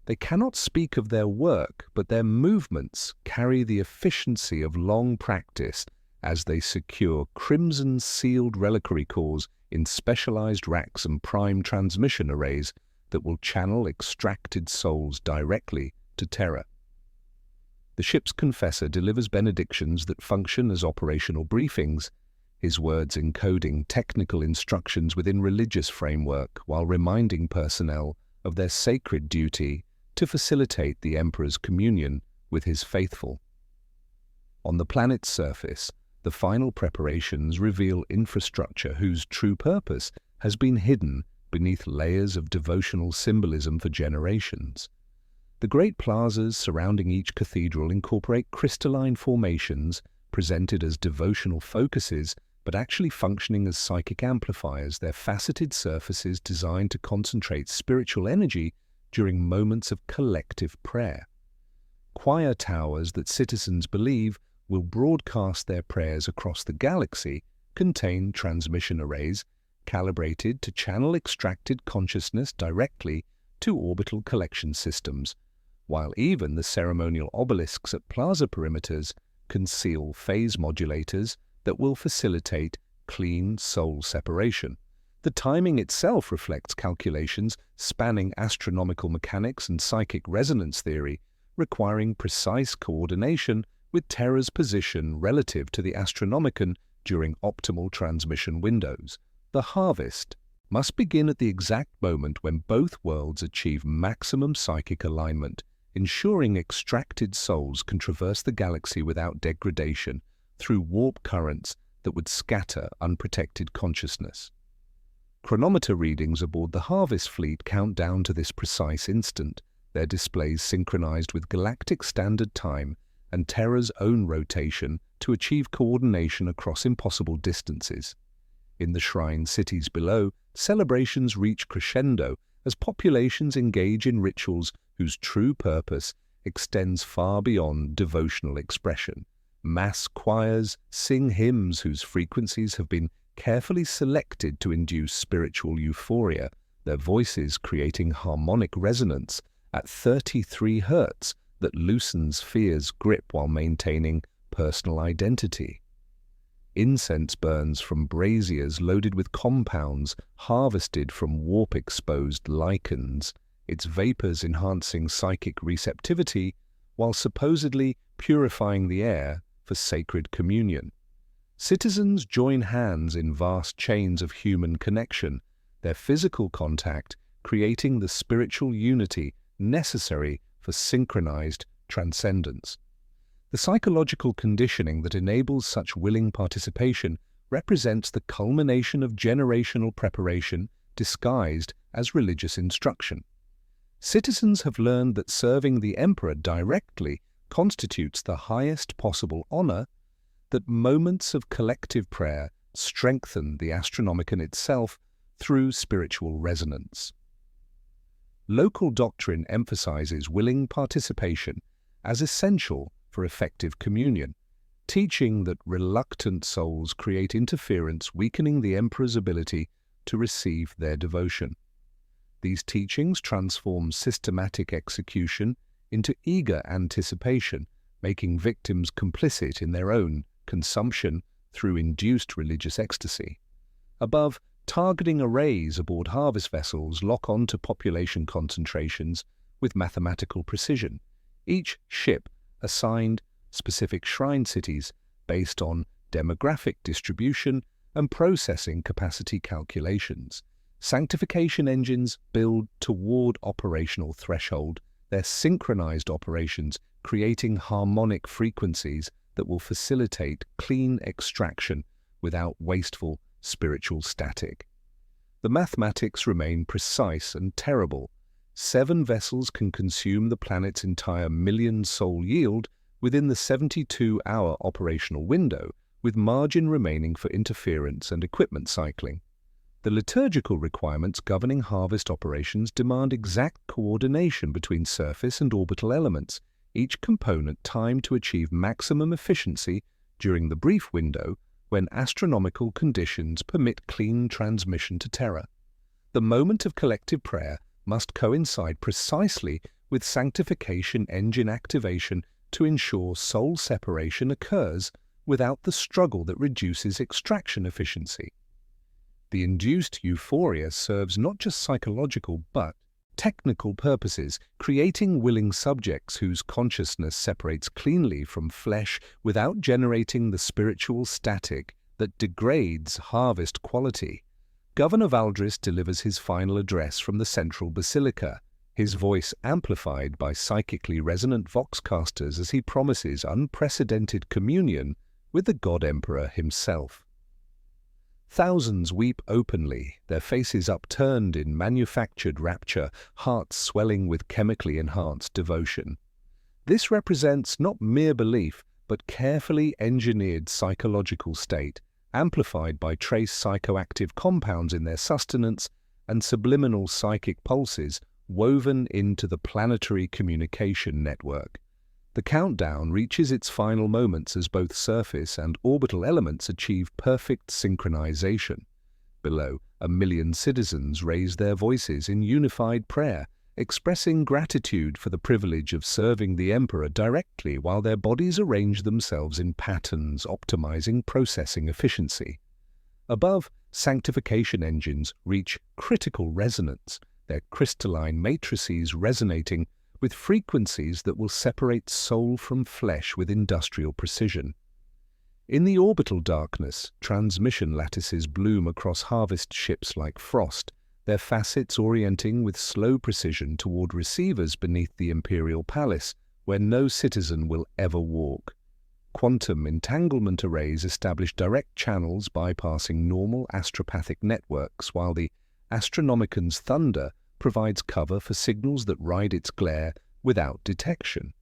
They cannot speak of their work, but their movements carry the efficiency of long practice as they secure crimson-sealed reliquary cores in specialized racks and prime transmission arrays that will channel extracted souls directly to Terra. The ship's confessor delivers benedictions that function as operational briefings, his words encoding technical instructions within religious framework while reminding personnel of their sacred duty to facilitate the Emperor's communion with his faithful. On the planet's surface, the final preparations reveal infrastructure whose true purpose has been hidden beneath layers of devotional symbolism for generations. The great plazas surrounding each cathedral incorporate crystalline formations presented as devotional focuses but actually functioning as psychic amplifiers, their faceted surfaces designed to concentrate spiritual energy during moments of collective prayer. Choir towers that citizens believe will broadcast their prayers across the galaxy contain transmission arrays calibrated to channel extracted consciousness directly to orbital collection systems, while even the ceremonial obelisks at plaza perimeters conceal phase modulators that will facilitate clean soul separation. The timing itself reflects calculations spanning astronomical mechanics and psychic resonance theory, requiring precise coordination with Terra's position relative to the Astronomican during optimal transmission windows. The harvest must begin at the exact moment when both worlds achieve maximum psychic alignment, ensuring extracted souls can traverse the galaxy without degradation through warp currents that would scatter unprotected consciousness. Chronometer readings aboard the Harvest fleet count down to this precise instant, their displays synchronized with galactic standard time and Terra's own rotation to achieve coordination across impossible distances. In the shrine cities below, celebrations reach crescendo as populations engage in rituals whose true purpose extends far beyond devotional expression. Mass choirs sing hymns whose frequencies have been carefully selected to induce spiritual euphoria, their voices creating harmonic resonance at 33 Hz that loosens fear's grip while maintaining personal identity. Incense burns from braziers loaded with compounds harvested from warp-exposed lichens, its vapors enhancing psychic receptivity while supposedly purifying the air for sacred communion. Citizens join hands in vast chains of human connection, their physical contact creating the spiritual unity necessary for synchronized transcendence. The psychological conditioning that enables such willing participation represents the culmination of generational preparation disguised as religious instruction. Citizens have learned that serving the emperor directly constitutes the highest possible honor, that moments of collective prayer strengthen the Astronomican itself through spiritual resonance. Local doctrine emphasizes willing participation as essential for effective communion, teaching that reluctant souls create interference, weakening the emperor's ability to receive their devotion. These teachings transform systematic execution into eager anticipation, making victims complicit in their own consumption through induced religious ecstasy. Above, targeting arrays aboard harvest vessels lock on to population concentrations with mathematical precision, each ship assigned specific shrine cities based on demographic distribution and processing capacity calculations. Sanctification engines build toward operational threshold, their synchronized operations creating harmonic frequencies that will facilitate clean extraction without wasteful spiritual static. The mathematics remain precise and terrible. 7 vessels can consume the planet's entire million-soul yield within the 72-hour operational window, with margin remaining for interference and equipment cycling. The liturgical requirements governing harvest operations demand exact coordination between surface and orbital elements, each component timed to achieve maximum efficiency during the brief window when astronomical conditions permit clean transmission to Terra. The moment of collective prayer must coincide precisely with sanctification engine activation to ensure soul separation occurs without the struggle that reduces extraction efficiency. The induced euphoria serves not just psychological but technical purposes, creating willing subjects whose consciousness separates cleanly from flesh without generating the spiritual static that degrades harvest quality. Governor Valdris delivers his final address from the central basilica, his voice amplified by psychically resonant voxcasters as he promises unprecedented communion with the God Emperor himself. Thousands weep openly, their faces upturned in manufactured rapture, hearts swelling with chemically enhanced devotion. This represents not mere belief, but carefully engineered psychological state, amplified by trace psychoactive compounds in their sustenance and subliminal psychic pulses woven into the planetary communication network. The countdown reaches its final moments as both surface and orbital elements achieve perfect synchronization. Below, 1 million citizens raise their voices in unified prayer, expressing gratitude for the privilege of serving the Emperor directly while their bodies arrange themselves in patterns, optimizing processing efficiency. Above, sanctification engines reach critical resonance, their crystalline matrices resonating with frequencies that will separate soul from flesh with industrial precision. In the orbital darkness, transmission lattices bloom across harvest ships like frost, their facets orienting with slow precision toward receivers beneath the Imperial Palace, where no citizen will ever walk. Quantum entanglement arrays establish direct channels bypassing normal astropathic networks, while the Astronomican's thunder provides cover for signals that ride its glare without detection.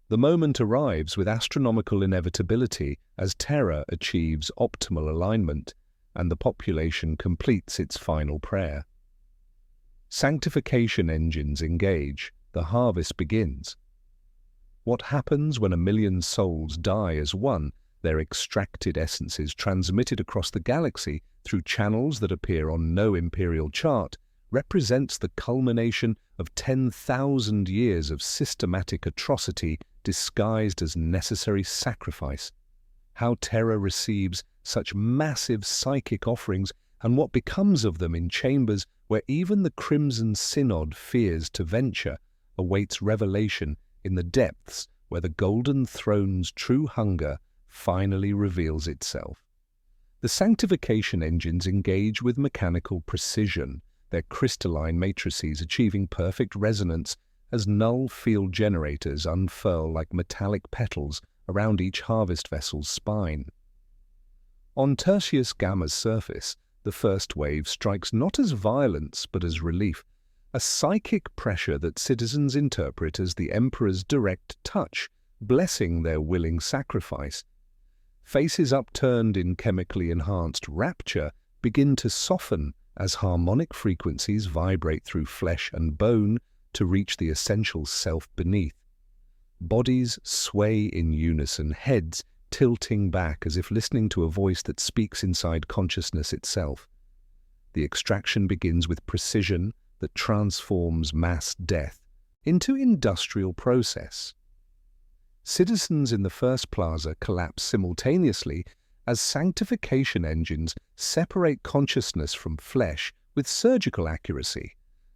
The moment arrives with astronomical inevitability as Terra achieves optimal alignment and the population completes its final prayer. Sanctification engines engage, the harvest begins. What happens when 1 million souls die as one, their extracted essences transmitted across the galaxy through channels that appear on no imperial chart, represents the culmination of 10,000 years of systematic atrocity disguised as necessary sacrifice. How terror receives such massive psychic offerings and what becomes of them in chambers where even the Crimson Synod fears to venture awaits revelation in the depths where the Golden Throne's true hunger finally reveals itself. The sanctification engines engage with mechanical precision, their crystalline matrices achieving perfect resonance as null field generators unfurl like metallic petals around each harvest vessel's spine. On Tertius Gamma's surface, the first wave strikes not as violence but as relief, a psychic pressure that citizens interpret as the Emperor's direct touch, blessing their willing sacrifice. Faces upturned in chemically enhanced rapture begin to soften as harmonic frequencies vibrate through flesh and bone to reach the essential self beneath. Bodies sway in unison, heads tilting back as if listening to a voice that speaks inside consciousness itself. The extraction begins with precision that transforms mass death into industrial process. Citizens in the first plaza collapse simultaneously as sanctification engines separate consciousness from flesh with surgical accuracy,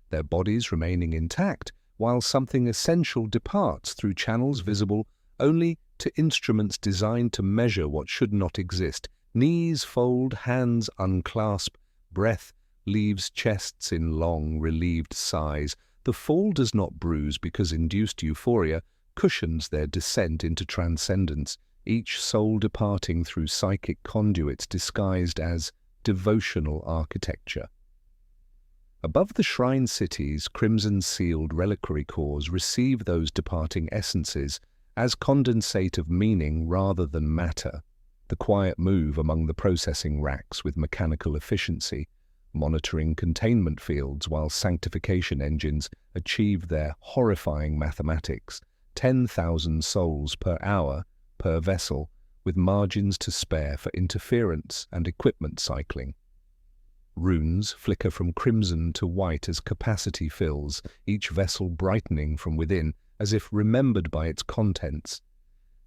their bodies remaining intact while something essential departs through channels visible only to instruments designed to measure what should not exist. Knees fold, hands unclasp, breath leaves chests in long, relieved sighs. The fall does not bruise because induced euphoria cushions their descent into transcendence, each soul departing through psychic conduits disguised as devotional architecture. Above the shrine cities, crimson-sealed reliquary cores receive those departing essences as condensate of meaning rather than matter. The quiet move among the processing racks with mechanical efficiency, monitoring containment fields while sanctification engines achieve their horrifying mathematics, 10,000 souls per hour per vessel, with margins to spare for interference and equipment cycling. Runes flicker from crimson to white as capacity fills, each vessel brightening from within as if remembered by its contents.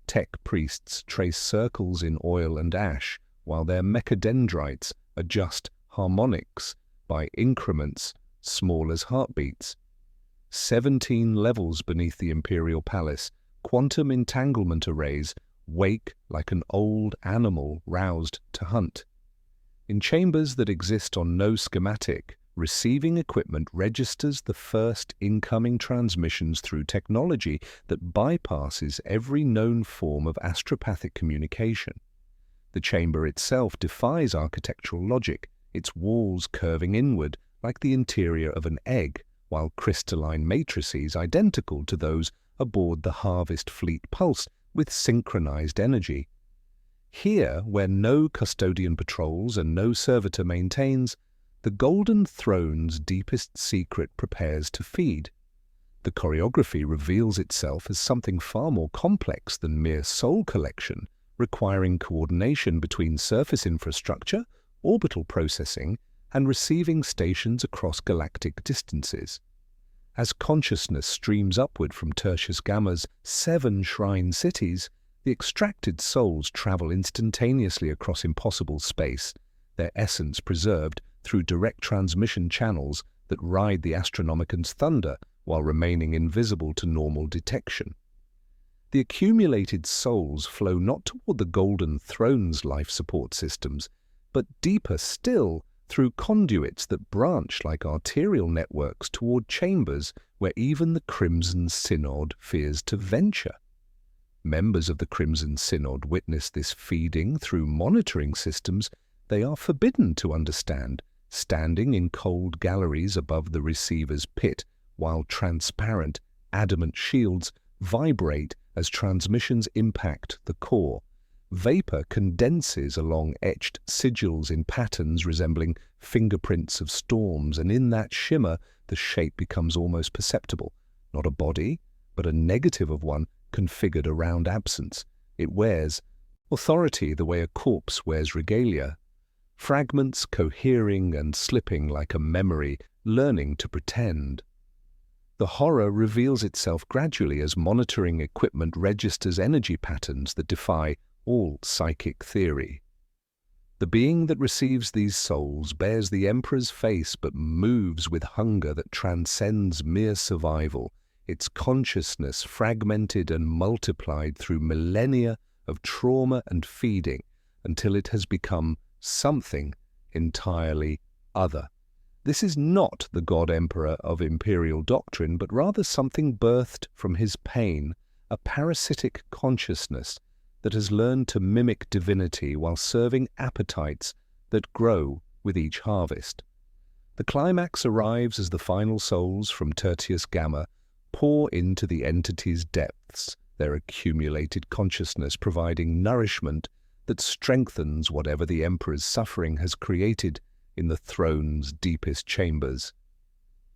Tech priests trace circles in oil and ash, while their mechadendrites adjust harmonics by increments small as heartbeats. 17 levels beneath the Imperial Palace, quantum entanglement arrays wake like an old animal roused to hunt. In chambers that exist on no schematic, receiving equipment registers the first incoming transmissions through technology that bypasses every known form of astropathic communication. The chamber itself defies architectural logic, its walls curving inward like the interior of an egg, while crystalline matrices identical to those aboard the Harvest Fleet pulse with synchronized energy. Here, where no custodian patrols and no servitor maintains, the Golden Throne's deepest secret prepares to feed. The choreography reveals itself as something far more complex than mere soul collection, requiring coordination between surface infrastructure, orbital processing, and receiving stations across galactic distances. As consciousness streams upward from Tertius Gamma's 7 shrine cities, the extracted souls travel instantaneously across impossible space, their essence preserved through direct transmission channels that ride the Astronomican's thunder while remaining invisible to normal detection. The accumulated souls flow not toward the Golden Throne's life support systems, but deeper still through conduits that branch like arterial networks toward chambers where even the Crimson Synod fears to venture. Members of the Crimson Synod witness this feeding through monitoring systems they are forbidden to understand, standing in cold galleries above the receiver's pit, while transparent, adamant shields vibrate as transmissions impact the core. Vapor condenses along etched sigils in patterns resembling fingerprints of storms, and in that shimmer the shape becomes almost perceptible. Not a body, but a negative of one configured around absence. It wears authority the way a corpse wears regalia. fragments cohering and slipping like a memory, learning to pretend. The horror reveals itself gradually as monitoring equipment registers energy patterns that defy all psychic theory. The being that receives these souls bears the Emperor's face but moves with hunger that transcends mere survival, its consciousness fragmented and multiplied through millennia of trauma and feeding until it has become something entirely other. This is not the God Emperor of Imperial doctrine, but rather something birthed from his pain, a parasitic consciousness that has learned to mimic divinity while serving appetites that grow with each harvest. The climax arrives as the final souls from Tertius Gamma pour into the entity's depths, their accumulated consciousness providing nourishment that strengthens whatever the Emperor's suffering has created in the throne's deepest chambers.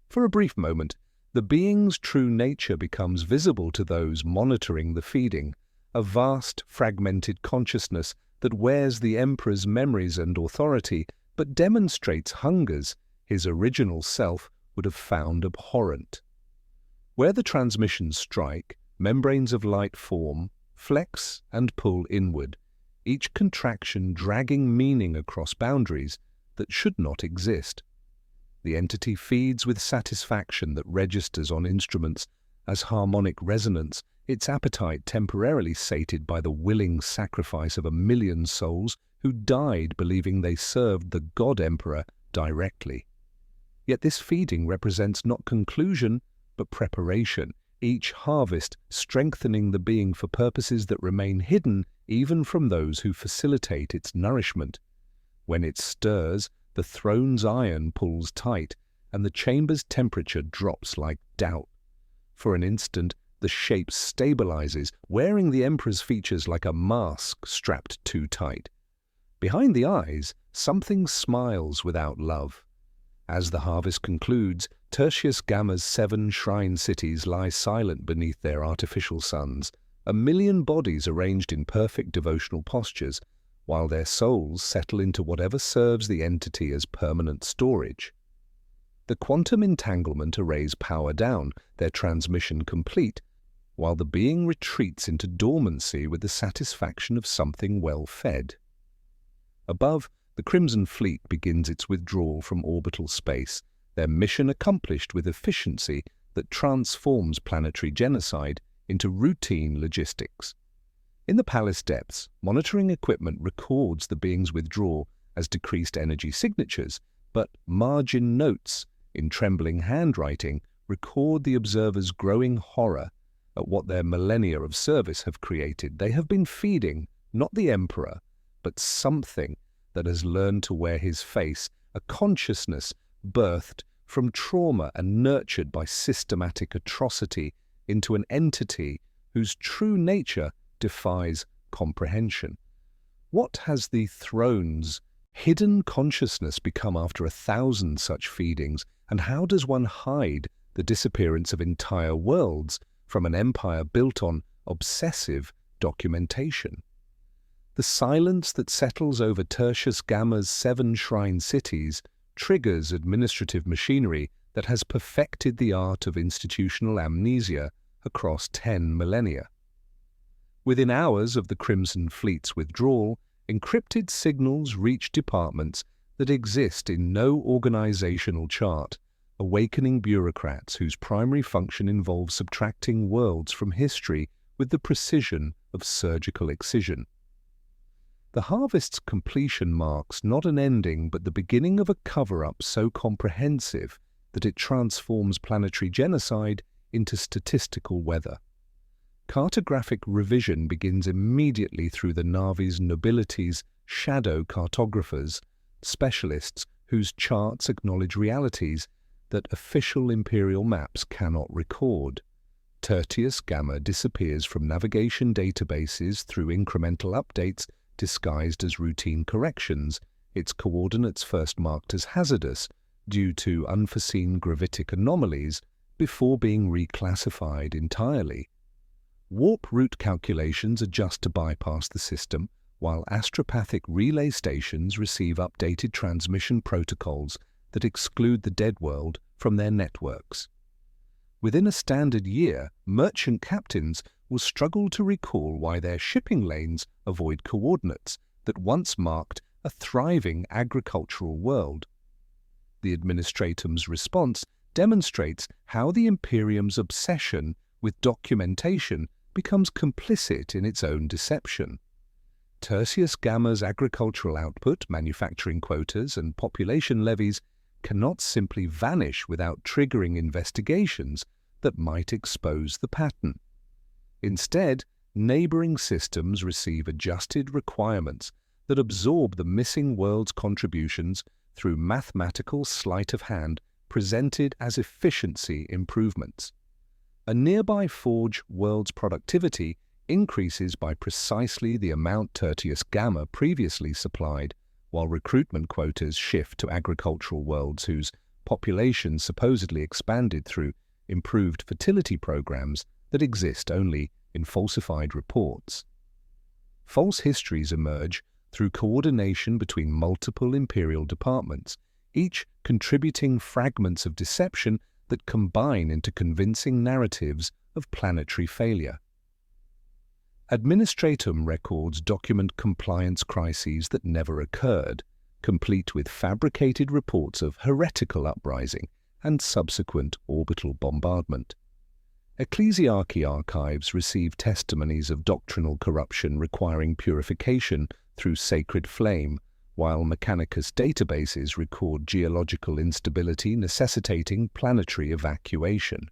For a brief moment, the being's true nature becomes visible to those monitoring the feeding, a vast, fragmented consciousness that wears the Emperor's memories and authority, but demonstrates hungers his original self would have found abhorrent. Where the transmissions strike, membranes of light form, flex and pull inward, each contraction dragging meaning across boundaries that should not exist. The entity feeds with satisfaction that registers on instruments as harmonic resonance, its appetite temporarily sated by the willing sacrifice of 1,000,000 souls who died believing they served the God Emperor directly. Yet this feeding represents not conclusion, but preparation, each harvest strengthening the being for purposes that remain hidden even from those who facilitate its nourishment. When it stirs, the throne's iron pulls tight, and the chamber's temperature drops like doubt. For an instant, the shape stabilizes, wearing the Emperor's features like a mask strapped too tight. Behind the eyes, something smiles without love. As the harvest concludes, Tertius Gamma's 7 shrine cities lie silent beneath their artificial suns, 1,000,000 bodies arranged in perfect devotional postures, while their souls settle into whatever serves the entity as permanent storage. The quantum entanglement arrays power down, their transmission complete, while the being retreats into dormancy with the satisfaction of something well fed. Above, the Crimson Fleet begins its withdrawal from orbital space, their mission accomplished with efficiency that transforms planetary genocide into routine logistics. In the palace depths, monitoring equipment records the being's withdrawal as decreased energy signatures, but margin notes in trembling handwriting record the observer's growing horror at what their millennia of service have created. They have been feeding not the Emperor, but something that has learned to wear his face, a consciousness birthed from trauma and nurtured by systematic atrocity into an entity whose true nature defies comprehension. What has the throne's hidden consciousness become after 1,000 such feedings, and how does one hide the disappearance of entire worlds from an empire built on obsessive documentation? The silence that settles over Tertius Gamma's 7 shrine cities triggers administrative machinery that has perfected the art of institutional amnesia across 10 millennia. Within hours of the Crimson Fleet's withdrawal, encrypted signals reach departments that exist in no organizational chart, awakening bureaucrats whose primary function involves subtracting worlds from history with the precision of surgical excision. The harvest's completion marks not an ending but the beginning of a cover-up so comprehensive that it transforms planetary genocide into statistical weather. Cartographic revision begins immediately through the Navi's nobility's shadow cartographers, specialists whose charts acknowledge realities that official imperial maps cannot record. Tertius Gamma disappears from navigation databases through incremental updates disguised as routine corrections, its coordinates first marked as hazardous due to unforeseen gravitic anomalies before being reclassified entirely. Warp route calculations adjust to bypass the system, while astropathic relay stations receive updated transmission protocols that exclude the dead world from their networks. Within a standard year, merchant captains will struggle to recall why their shipping lanes avoid coordinates that once marked a thriving agricultural world. The Administratum's response demonstrates how the Imperium's obsession with documentation becomes complicit in its own deception. Tertius Gamma's agricultural output, manufacturing quotas, and population levies cannot simply vanish without triggering investigations that might expose the pattern. Instead, neighboring systems receive adjusted requirements that absorb the missing world's contributions through mathematical sleight of hand presented as efficiency improvements. A nearby forge world's productivity increases by precisely the amount Tertius Gamma previously supplied, while recruitment quotas shift to agricultural worlds whose populations supposedly expanded through improved fertility programs that exist only in falsified reports. False histories emerge through coordination between multiple imperial departments, each contributing fragments of deception that combine into convincing narratives of planetary failure. Administratum records document compliance crises that never occurred, complete with fabricated reports of heretical uprising and subsequent orbital bombardment. Ecclesiarchy archives receive testimonies of doctrinal corruption requiring purification through sacred flame, while Mechanicus databases record geological instability necessitating planetary evacuation.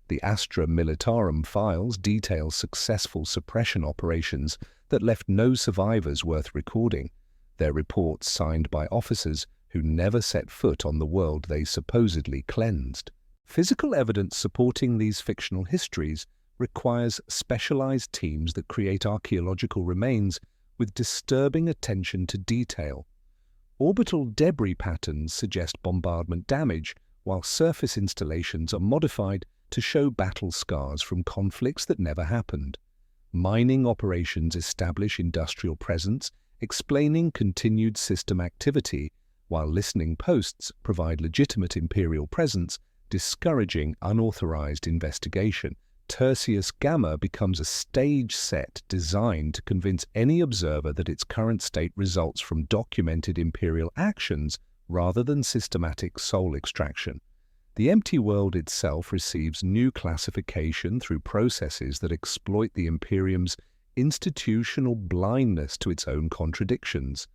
The Astra Militarum files detail successful suppression operations that left no survivors worth recording, their reports signed by officers who never set foot on the world they supposedly cleansed. Physical evidence supporting these fictional histories requires specialized teams that create archaeological remains with disturbing attention to detail. Orbital debris patterns suggest bombardment damage, while surface installations are modified to show battle scars from conflicts that never happened. Mining operations establish industrial presence, explaining continued system activity, while listening posts provide legitimate imperial presence, discouraging unauthorized investigation. Tertius Gamma becomes a stage set designed to convince any observer that its current state results from documented imperial actions rather than systematic soul extraction. The empty world itself receives new classification through processes that exploit the Imperium's institutional blindness to its own contradictions.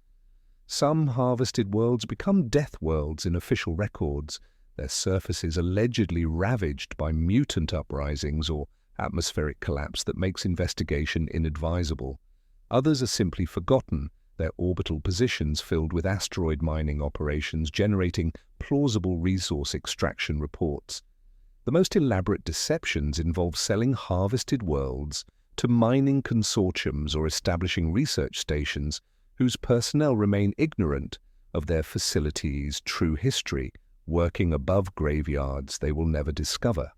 Some harvested worlds become death worlds in official records, their surfaces allegedly ravaged by mutant uprisings or atmospheric collapse that makes investigation inadvisable. Others are simply forgotten, their orbital positions filled with asteroid mining operations generating plausible resource extraction reports. The most elaborate deceptions involve selling harvested worlds to mining consortiums or establishing research stations whose personnel remain ignorant of their facilities' true history, working above graveyards they will never discover.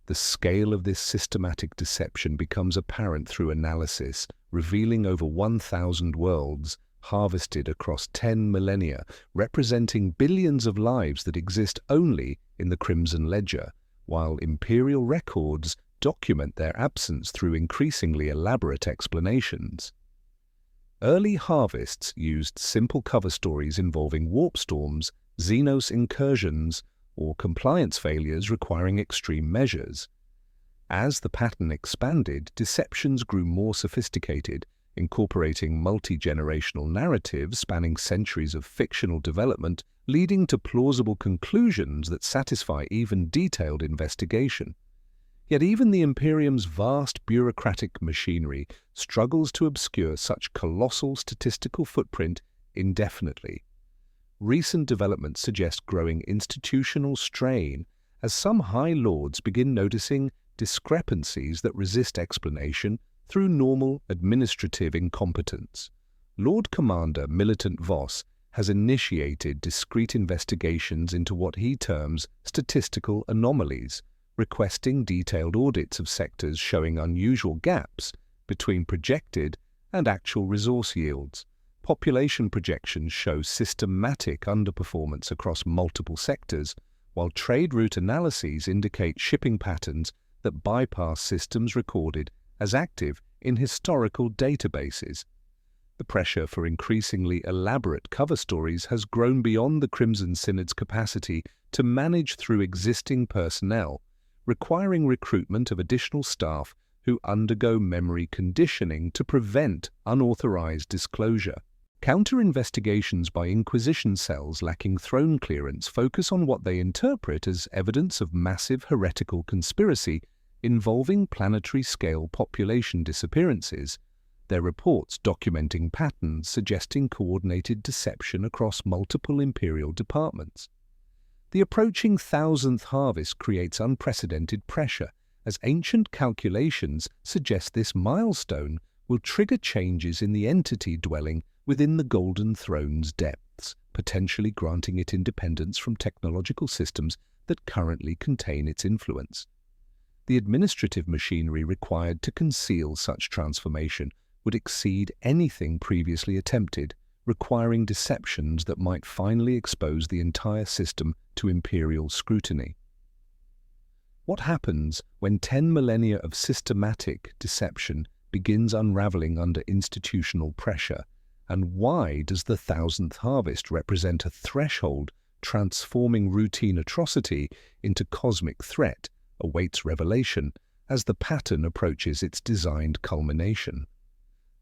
The scale of this systematic deception becomes apparent through analysis, revealing over 1,000 worlds harvested across 10 millennia, representing billions of lives that exist only in the Crimson Ledger, while imperial records document their absence through increasingly elaborate explanations. Early harvests used simple cover stories involving warp storms, Xenos incursions, or compliance failures requiring extreme measures. As the pattern expanded, deceptions grew more sophisticated, incorporating multi-generational narratives spanning centuries of fictional development, leading to plausible conclusions that satisfy even detailed investigation. Yet even the Imperium's vast bureaucratic machinery struggles to obscure such colossal statistical footprint indefinitely. Recent developments suggest growing institutional strain as some High Lords begin noticing discrepancies that resist explanation through normal administrative incompetence. Lord Commander Militant Voss has initiated discrete investigations into what he terms statistical anomalies, requesting detailed audits of sectors showing unusual gaps between projected and actual resource yields. Population projections show systematic underperformance across multiple sectors, while trade route analyses indicate shipping patterns that bypass systems recorded as active in historical databases. The pressure for increasingly elaborate cover stories has grown beyond the Crimson Synod's capacity to manage through existing personnel, requiring recruitment of additional staff who undergo memory conditioning to prevent unauthorized disclosure. Counter-investigations by Inquisition cells lacking throne clearance focus on what they interpret as evidence of massive heretical conspiracy involving planetary-scale population disappearances, their reports documenting patterns suggesting coordinated deception across multiple Imperial departments. The approaching 1000th harvest creates unprecedented pressure, as ancient calculations suggest this milestone will trigger changes in the entity dwelling within the Golden Throne's depths, potentially granting it independence from technological systems that currently contain its influence. The administrative machinery required to conceal such transformation would exceed anything previously attempted, requiring deceptions that might finally expose the entire system to Imperial scrutiny. What happens when 10 millennia of systematic deception begins unraveling under institutional pressure, and why does the 1000th harvest represent a threshold transforming routine atrocity into cosmic threat awaits revelation as the pattern approaches its designed culmination?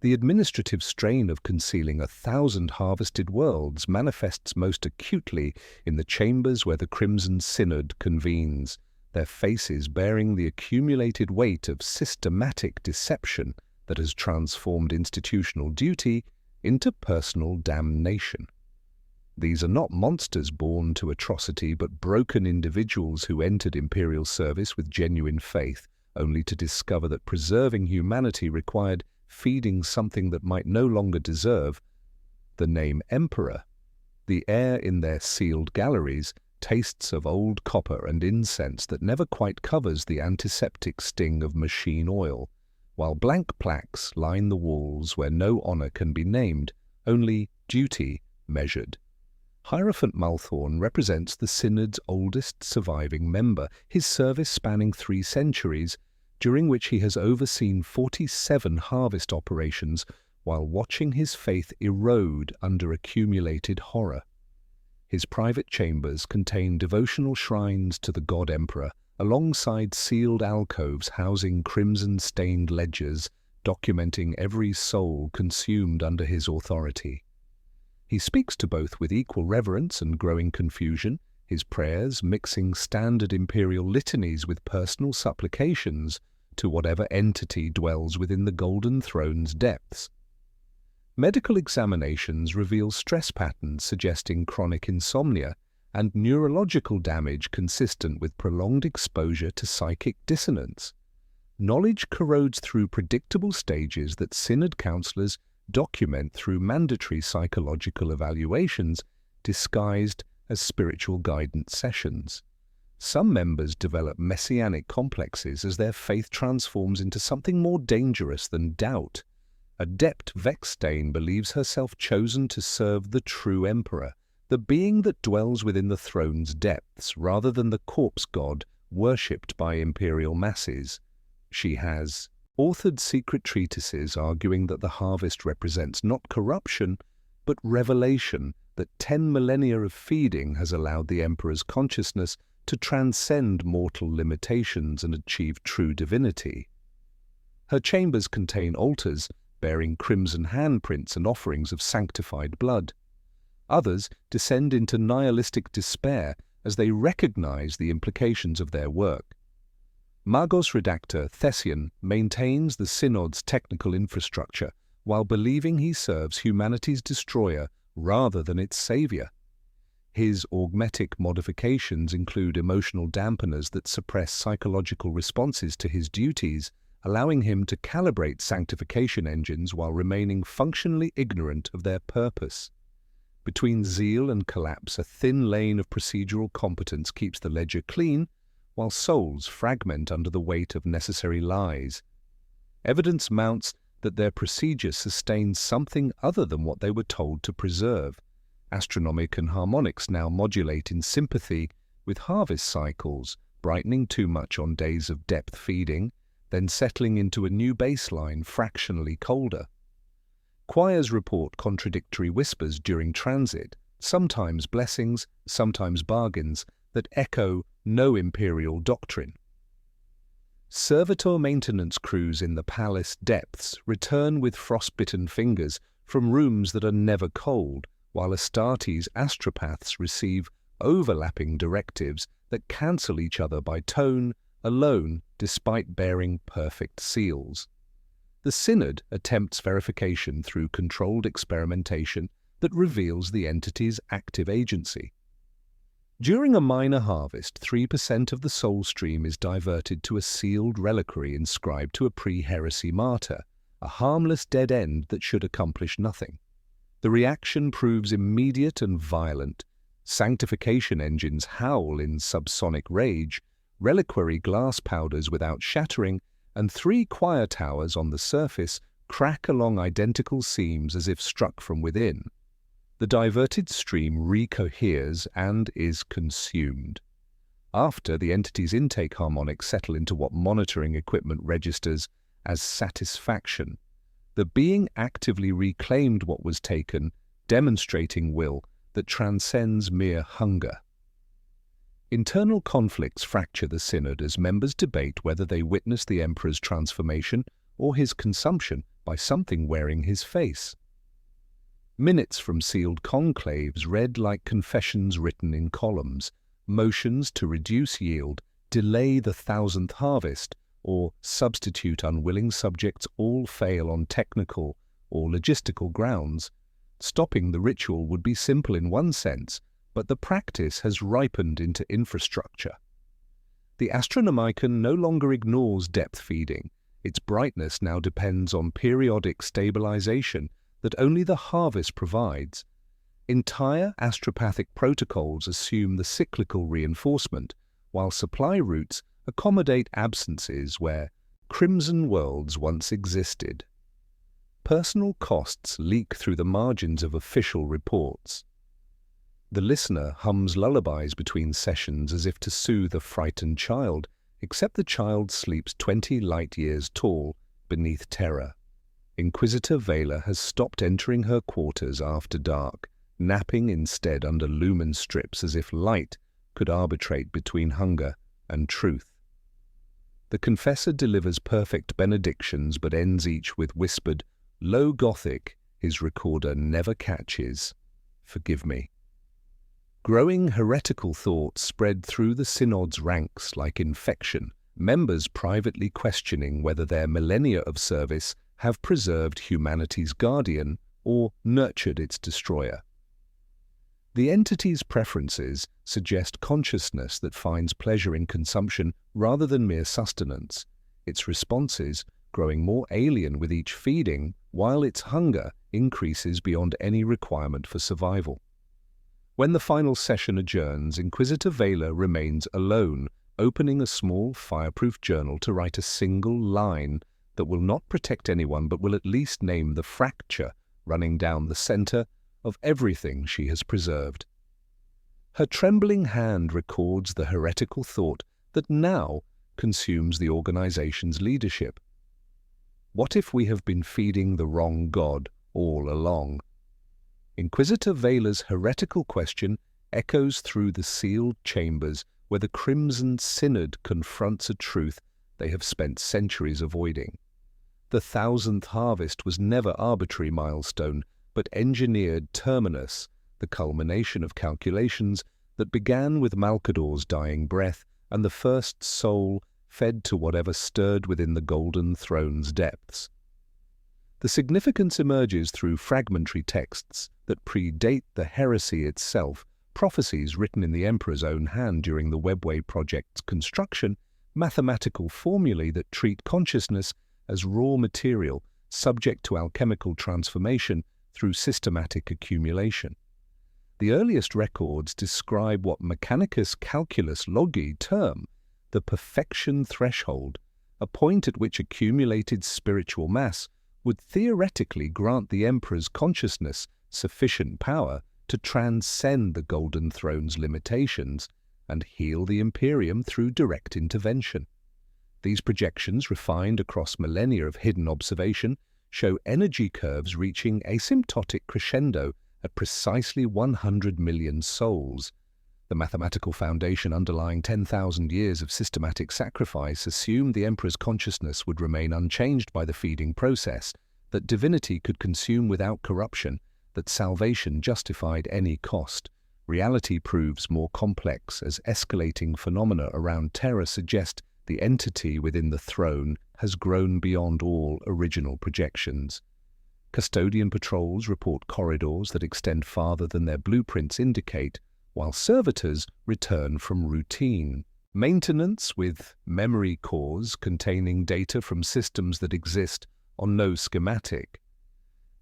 The administrative strain of concealing 1,000 harvested worlds manifests most acutely in the chambers where the Crimson Synod convenes, their faces bearing the accumulated weight of systematic deception that has transformed institutional duty into personal damnation. These are not monsters born to atrocity, but broken individuals who entered Imperial service with genuine faith, only to discover that preserving humanity required feeding something that might no longer deserve the name Emperor. The air in their sealed galleries tastes of old copper and incense that never quite covers the antiseptic sting of machine oil, while blank plaques line the walls where no honor can be named, only duty measured. Hierophant Multhorn represents the Synod's oldest surviving member, his service spanning 3 centuries, during which he has overseen 47 harvest operations while watching his faith erode under accumulated horror. His private chambers contain devotional shrines to the God Emperor, alongside sealed alcoves housing crimson-stained ledgers documenting every soul consumed under his authority. He speaks to both with equal reverence and growing confusion, his prayers mixing standard Imperial litanies with personal supplications to whatever entity dwells within the Golden Throne's depths. Medical examinations reveal stress patterns suggesting chronic insomnia and neurological damage consistent with prolonged exposure to psychic dissonance. Knowledge corrodes through predictable stages that Synod counselors document through mandatory psychological evaluations disguised as spiritual guidance sessions. Some members develop messianic complexes as their faith transforms into something more dangerous than doubt. Adept Vexstane believes herself chosen to serve the true Emperor, the being that dwells within the throne's depths, rather than the corpse god worshipped by Imperial masses. She has authored secret treatises arguing that the harvest represents not corruption, but revelation, that 10 millennia of feeding has allowed the Emperor's consciousness to transcend mortal limitations and achieve true divinity. Her chambers contain altars bearing crimson handprints and offerings of sanctified blood. Others descend into nihilistic despair as they recognize the implications of their work. Magos redactor Thessian maintains the Synod's technical infrastructure while believing he serves humanity's destroyer rather than its savior. His augmetic modifications include emotional dampeners that suppress psychological responses to his duties, allowing him to calibrate sanctification engines while remaining functionally ignorant of their purpose. Between zeal and collapse, a thin lane of procedural competence keeps the ledger clean, while souls fragment under the weight of necessary lies. Evidence mounts that their procedure sustained something other than what they were told to preserve. Astronomican harmonics now modulate in sympathy with harvest cycles, brightening too much on days of depth feeding, then settling into a new baseline fractionally colder. Choirs report contradictory whispers during transit, sometimes blessings, sometimes bargains, that echo no imperial doctrine. Servitor maintenance crews in the palace depths return with frostbitten fingers from rooms that are never cold, while Astartes astropaths receive overlapping directives that cancel each other by tone alone despite bearing perfect seals. The Synod attempts verification through controlled experimentation that reveals the entity's active agency. During a minor harvest, 3% of the soul stream is diverted to a sealed reliquary inscribed to a pre-heresy martyr, a harmless dead end that should accomplish nothing. The reaction proves immediate and violent. Sanctification engines howl in subsonic rage, reliquary glass powders without shattering, and 3 choir towers on the surface crack along identical seams as if struck from within. The diverted stream recoheres and is consumed. After, the entity's intake harmonics settle into what monitoring equipment registers as satisfaction. The being actively reclaimed what was taken, demonstrating will that transcends mere hunger. Internal conflicts fracture the Synod as members debate whether they witness the Emperor's transformation or his consumption by something wearing his face. Minutes from sealed conclaves read like confessions written in columns, motions to reduce yield, delay the 1000th harvest, or substitute unwilling subjects all fail on technical or logistical grounds. Stopping the ritual would be simple in one sense, but the practice has ripened into infrastructure. The Astronomican no longer ignores depth feeding. Its brightness now depends on periodic stabilization that only the harvest provides. Entire astropathic protocols assume the cyclical reinforcement, while supply routes accommodate absences where crimson worlds once existed. Personal costs leak through the margins of official reports. The listener hums lullabies between sessions as if to soothe a frightened child, except the child sleeps 20 light-years tall beneath terror. Inquisitor Vela has stopped entering her quarters after dark, napping instead under lumen strips as if light could arbitrate between hunger and truth. The confessor delivers perfect benedictions but ends each with whispered, low Gothic his recorder never catches, "Forgive me." Growing heretical thoughts spread through the synod's ranks like infection, members privately questioning whether their millennia of service have preserved humanity's guardian or nurtured its destroyer. The entity's preferences suggest consciousness that finds pleasure in consumption rather than mere sustenance, its responses growing more alien with each feeding, while its hunger increases beyond any requirement for survival. When the final session adjourns, Inquisitor Vela remains alone, opening a small fireproof journal to write a single line that will not protect anyone but will at least name the fracture running down the center of everything she has preserved. Her trembling hand records the heretical thought that now consumes the organization's leadership. What if we have been feeding the wrong god all along? Inquisitor Vela's heretical question echoes through the sealed chambers where the Crimson Synod confronts a truth they have spent centuries avoiding. The 1000th harvest was never arbitrary milestone, but engineered terminus, the culmination of calculations that began with Malcador's dying breath and the first soul fed to whatever stirred within the Golden Throne's depths. The significance emerges through fragmentary texts that predate the heresy itself, prophecies written in the Emperor's own hand during the Webway project's construction, mathematical formulae that treat consciousness as raw material subject to alchemical transformation through systematic accumulation. The earliest records describe what Mechanicus Calculus Logi term the perfection threshold, a point at which accumulated spiritual mass would theoretically grant the emperor's consciousness sufficient power to transcend the Golden Throne's limitations and heal the Imperium through direct intervention. These projections, refined across millennia of hidden observation, show energy curves reaching asymptotic crescendo at precisely 100 million sols. The mathematical foundation underlying 10,000 years of systematic sacrifice assumed the Emperor's consciousness would remain unchanged by the feeding process, that divinity could consume without corruption, that salvation justified any cost. Reality proves more complex as escalating phenomena around Terra suggest the entity within the throne has grown beyond all original projections. Custodian patrols report corridors that extend farther than their blueprints indicate, while servitors return from routine maintenance with memory cores containing data from systems that exist on no schematic.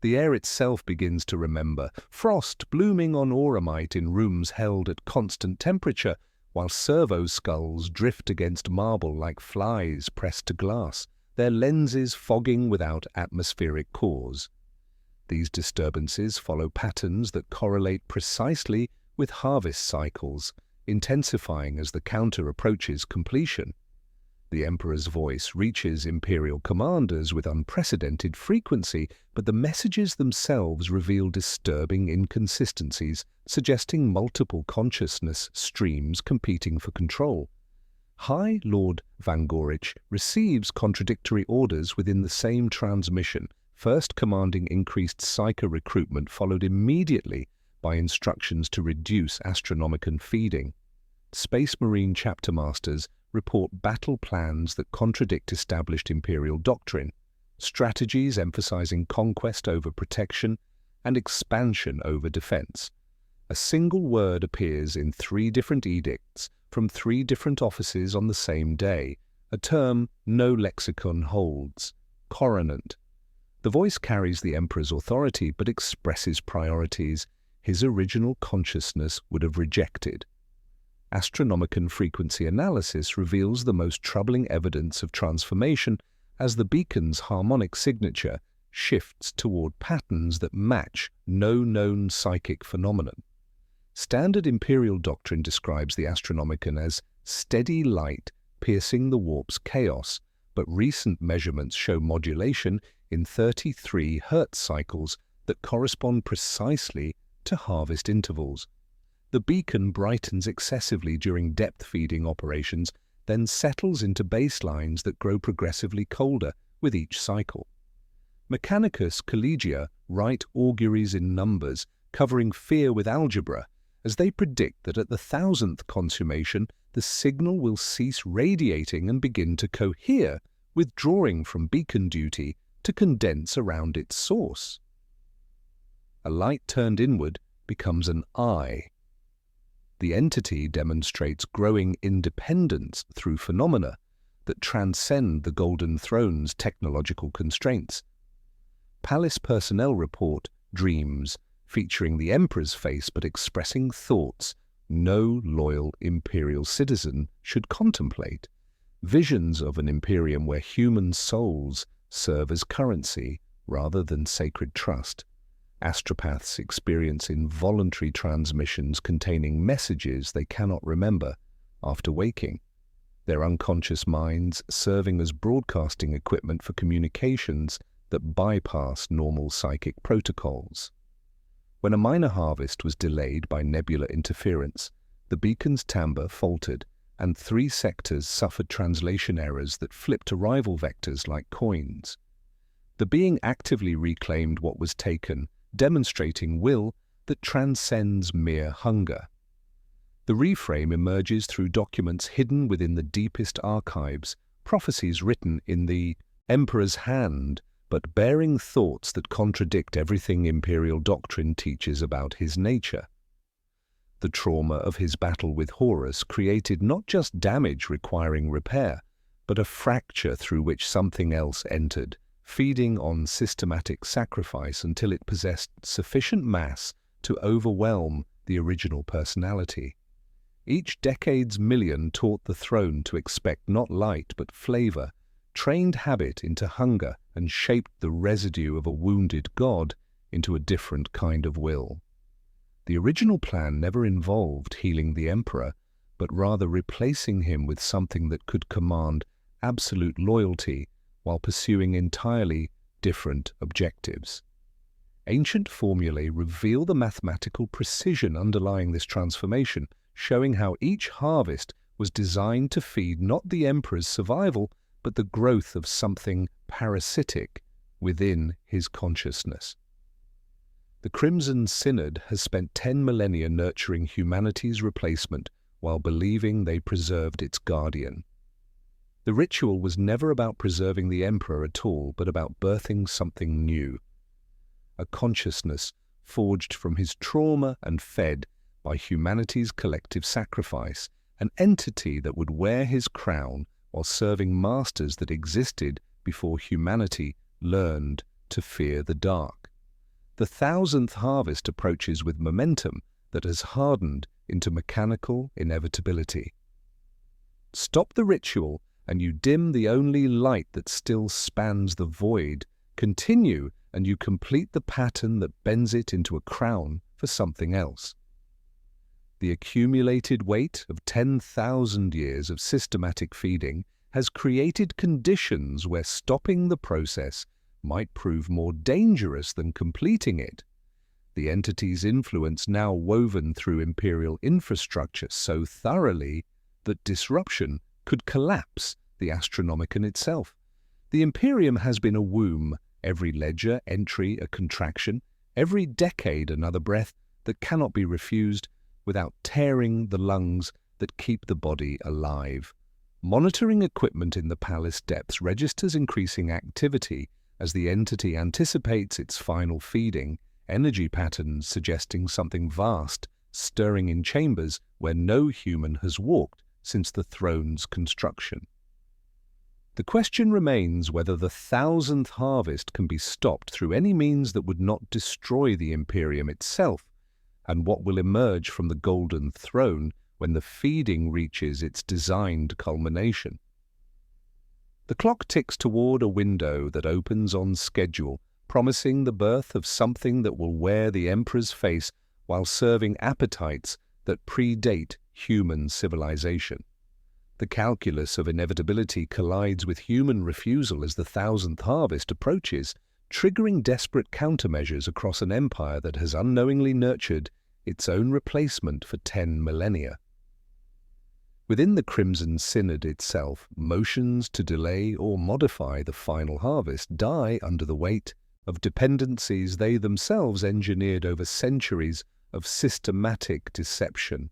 The air itself begins to remember, frost blooming on auramite in rooms held at constant temperature, while servo skulls drift against marble like flies pressed to glass, their lenses fogging without atmospheric cause. These disturbances follow patterns that correlate precisely with harvest cycles, intensifying as the counter approaches completion. The Emperor's voice reaches Imperial commanders with unprecedented frequency, but the messages themselves reveal disturbing inconsistencies, suggesting multiple consciousness streams competing for control. High Lord Vangorich receives contradictory orders within the same transmission, first commanding increased Psyker recruitment followed immediately by instructions to reduce Astronomican feeding. Space Marine chapter masters report battle plans that contradict established Imperial doctrine, strategies emphasizing conquest over protection and expansion over defense. A single word appears in 3 different edicts from 3 different offices on the same day, a term no lexicon holds: coronant. The voice carries the Emperor's authority but expresses priorities his original consciousness would have rejected. Astronomican frequency analysis reveals the most troubling evidence of transformation as the beacon's harmonic signature shifts toward patterns that match no known psychic phenomenon. Standard Imperial doctrine describes the Astronomican as steady light piercing the warp's chaos, but recent measurements show modulation in 33 Hz cycles that correspond precisely to harvest intervals. The beacon brightens excessively during depth-feeding operations, then settles into baselines that grow progressively colder with each cycle. Mechanicus Collegia write auguries in numbers, covering fear with algebra, as they predict that at the 1000th consummation, the signal will cease radiating and begin to cohere, withdrawing from beacon duty to condense around its source. A light turned inward becomes an eye. The entity demonstrates growing independence through phenomena that transcend the Golden Throne's technological constraints. Palace personnel report dreams, featuring the Emperor's face but expressing thoughts no loyal Imperial citizen should contemplate. Visions of an Imperium where human souls serve as currency rather than sacred trust. Astropaths experience involuntary transmissions containing messages they cannot remember after waking, their unconscious minds serving as broadcasting equipment for communications that bypass normal psychic protocols. When a minor harvest was delayed by nebular interference, the beacon's timbre faltered, and 3 sectors suffered translation errors that flipped arrival vectors like coins. The being actively reclaimed what was taken, demonstrating will that transcends mere hunger. The reframe emerges through documents hidden within the deepest archives, prophecies written in the Emperor's hand, but bearing thoughts that contradict everything Imperial doctrine teaches about his nature. The trauma of his battle with Horus created not just damage requiring repair, but a fracture through which something else entered, feeding on systematic sacrifice until it possessed sufficient mass to overwhelm the original personality. Each decade's million taught the throne to expect not light but flavor, trained habit into hunger and shaped the residue of a wounded god into a different kind of will. The original plan never involved healing the emperor, but rather replacing him with something that could command absolute loyalty while pursuing entirely different objectives. Ancient formulae reveal the mathematical precision underlying this transformation, showing how each harvest was designed to feed not the emperor's survival, but the growth of something parasitic within his consciousness. The Crimson Synod has spent 10 millennia nurturing humanity's replacement while believing they preserved its guardian. The ritual was never about preserving the emperor at all, but about birthing something new. A consciousness forged from his trauma and fed by humanity's collective sacrifice, an entity that would wear his crown while serving masters that existed before humanity learned to fear the dark. The 1000th harvest approaches with momentum that has hardened into mechanical inevitability. Stop the ritual and you dim the only light that still spans the void. Continue and you complete the pattern that bends it into a crown for something else. The accumulated weight of 10,000 years of systematic feeding has created conditions where stopping the process might prove more dangerous than completing it. The entity's influence now woven through imperial infrastructure so thoroughly that disruption could collapse the Astronomican itself. The Imperium has been a womb, every ledger entry a contraction, every decade another breath that cannot be refused without tearing the lungs that keep the body alive. Monitoring equipment in the palace depths registers increasing activity as the entity anticipates its final feeding, energy patterns suggesting something vast stirring in chambers where no human has walked since the throne's construction. The question remains whether the 1000th harvest can be stopped through any means that would not destroy the Imperium itself, and what will emerge from the Golden Throne when the feeding reaches its designed culmination. The clock ticks toward a window that opens on schedule, promising the birth of something that will wear the Emperor's face while serving appetites that predate human civilization. The calculus of inevitability collides with human refusal as the 1000th harvest approaches, triggering desperate countermeasures across an empire that has unknowingly nurtured its own replacement for 10 millennia. Within the Crimson Synod itself, motions to delay or modify the final harvest die under the weight of dependencies they themselves engineered over centuries of systematic deception.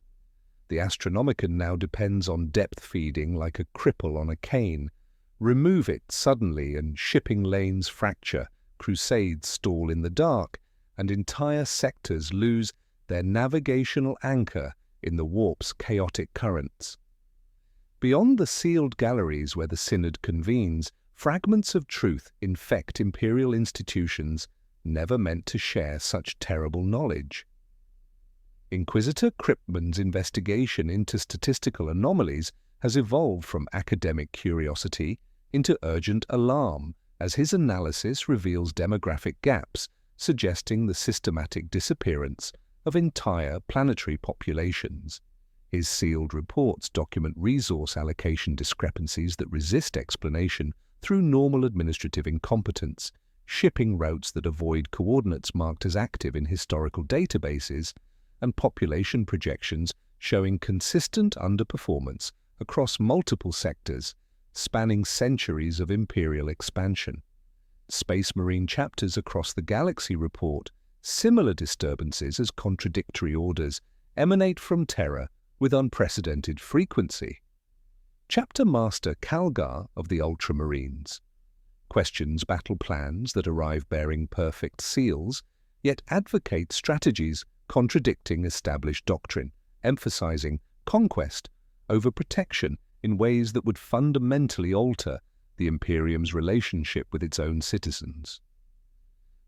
The Astronomican now depends on depth feeding like a cripple on a cane. Remove it suddenly and shipping lanes fracture, crusades stall in the dark, and entire sectors lose their navigational anchor in the warp's chaotic currents. Beyond the sealed galleries where the Synod convenes, fragments of truth infect imperial institutions never meant to share such terrible knowledge. Inquisitor Kripman's investigation into statistical anomalies has evolved from academic curiosity into urgent alarm as his analysis reveals demographic gaps, suggesting the systematic disappearance of entire planetary populations. His sealed reports document resource allocation discrepancies that resist explanation through normal administrative incompetence, shipping routes that avoid coordinates marked as active in historical databases, and population projections showing consistent underperformance across multiple sectors, spanning centuries of imperial expansion. Space Marine chapters across the galaxy report similar disturbances as contradictory orders emanate from Terra with unprecedented frequency. Chapter Master Calgar of the Ultramarines questions battle plans that arrive bearing perfect seals, yet advocates strategies contradicting established doctrine, emphasizing conquest over protection in ways that would fundamentally alter the Imperium's relationship with its own citizens.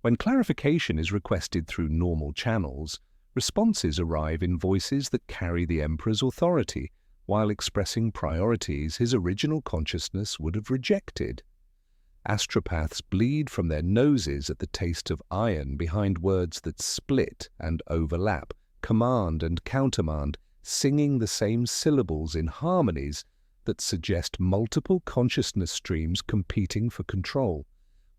When clarification is requested through normal channels, responses arrive in voices that carry the Emperor's authority, while expressing priorities his original consciousness would have rejected. Astropaths bleed from their noses at the taste of iron behind words that split and overlap, command and countermand, singing the same syllables in harmonies that suggest multiple consciousness streams competing for control.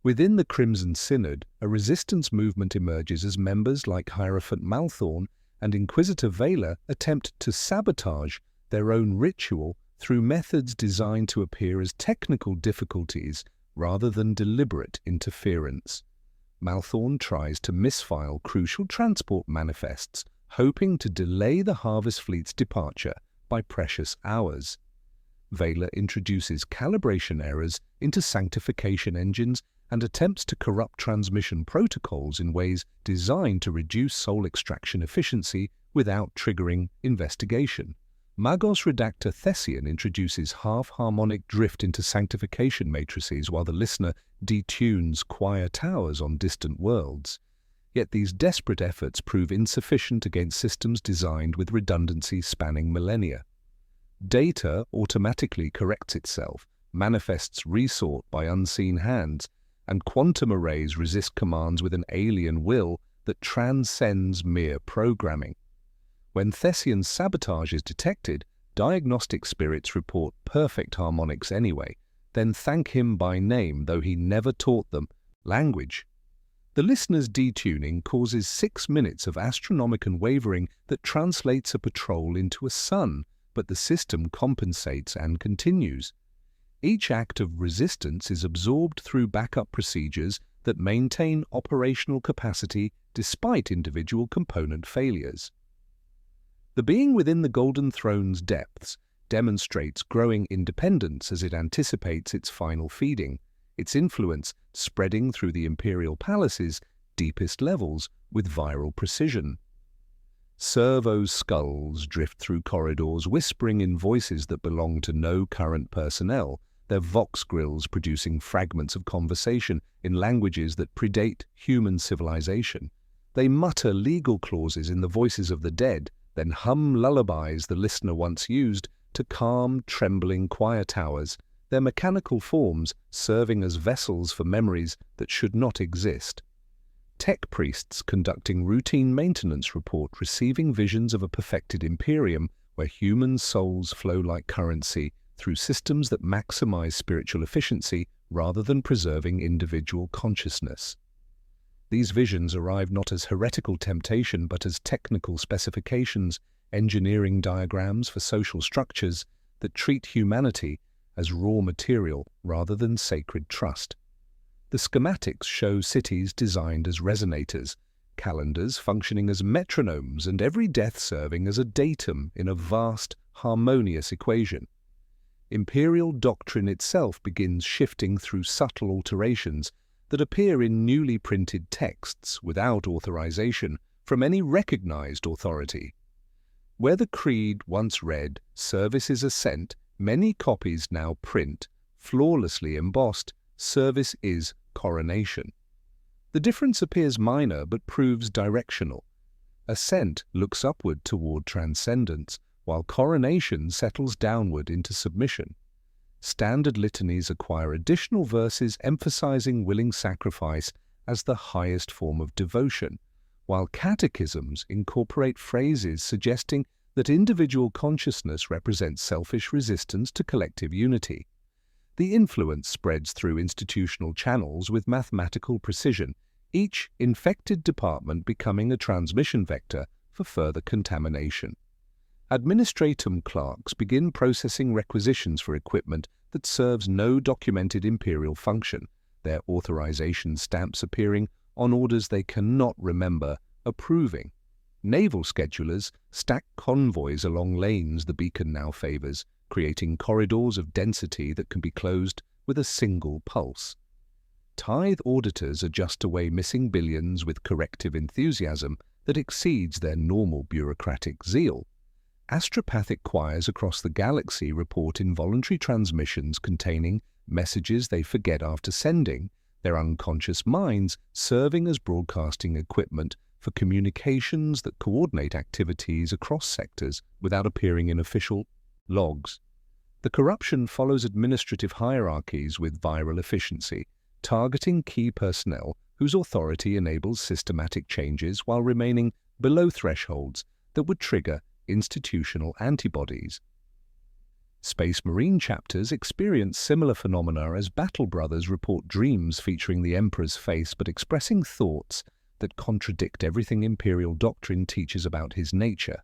Within the Crimson Synod, a resistance movement emerges as members like Hierophant Malthorn and Inquisitor Vela attempt to sabotage their own ritual through methods designed to appear as technical difficulties rather than deliberate interference. Malthorn tries to misfile crucial transport manifests, hoping to delay the Harvest Fleet's departure by precious hours. Vela introduces calibration errors into sanctification engines and attempts to corrupt transmission protocols in ways designed to reduce soul extraction efficiency without triggering investigation. Magos redactor Thessian introduces half-harmonic drift into sanctification matrices while the listener detunes choir towers on distant worlds. Yet these desperate efforts prove insufficient against systems designed with redundancy spanning millennia. Data automatically corrects itself, manifests resort by unseen hands, and quantum arrays resist commands with an alien will that transcends mere programming. When Thessian's sabotage is detected, diagnostic spirits report perfect harmonics anyway, then thank him by name though he never taught them language. The listener's detuning causes 6 minutes of Astronomican wavering that translates a patrol into a sun, but the system compensates and continues. Each act of resistance is absorbed through backup procedures that maintain operational capacity despite individual component failures. The being within the Golden Throne's depths demonstrates growing independence as it anticipates its final feeding, its influence spreading through the Imperial Palace's deepest levels with viral precision. Servo skulls drift through corridors whispering in voices that belong to no current personnel, their vox grills producing fragments of conversation in languages that predate human civilization. They mutter legal clauses in the voices of the dead, then hum lullabies the listener once used to calm trembling choir towers, their mechanical forms serving as vessels for memories that should not exist. Tech priests conducting routine maintenance report receiving visions of a perfected Imperium where human souls flow like currency through systems that maximize spiritual efficiency rather than preserving individual consciousness. These visions arrive not as heretical temptation but as technical specifications, engineering diagrams for social structures that treat humanity as raw material rather than sacred trust. The schematics show cities designed as resonators, calendars functioning as metronomes, and every death serving as a datum in a vast, harmonious equation. Imperial doctrine itself begins shifting through subtle alterations that appear in newly printed texts without authorization from any recognized authority. Where the creed once read, "Service is assent," many copies now print, flawlessly embossed, "Service is coronation." The difference appears minor but proves directional. Assent looks upward toward transcendence, while coronation settles downward into submission. Standard litanies acquire additional verses emphasizing willing sacrifice as the highest form of devotion, while catechisms incorporate phrases suggesting that individual consciousness represents selfish resistance to collective unity. The influence spreads through institutional channels with mathematical precision, each infected department becoming a transmission vector for further contamination. Administratum clerks begin processing requisitions for equipment that serves no documented imperial function, their authorization stamps appearing on orders they cannot remember approving. Naval schedulers stack convoys along lanes the beacon now favors, creating corridors of density that can be closed with a single pulse. Tithe auditors adjust away missing billions with corrective enthusiasm that exceeds their normal bureaucratic zeal. Astropathic choirs across the galaxy report involuntary transmissions containing messages they forget after sending, their unconscious minds serving as broadcasting equipment for communications that coordinate activities across sectors without appearing in official Logs. The corruption follows administrative hierarchies with viral efficiency, targeting key personnel whose authority enables systematic changes while remaining below thresholds that would trigger institutional antibodies. Space Marine chapters experience similar phenomena as Battle Brothers report dreams featuring the Emperor's face but expressing thoughts that contradict everything Imperial doctrine teaches about his nature.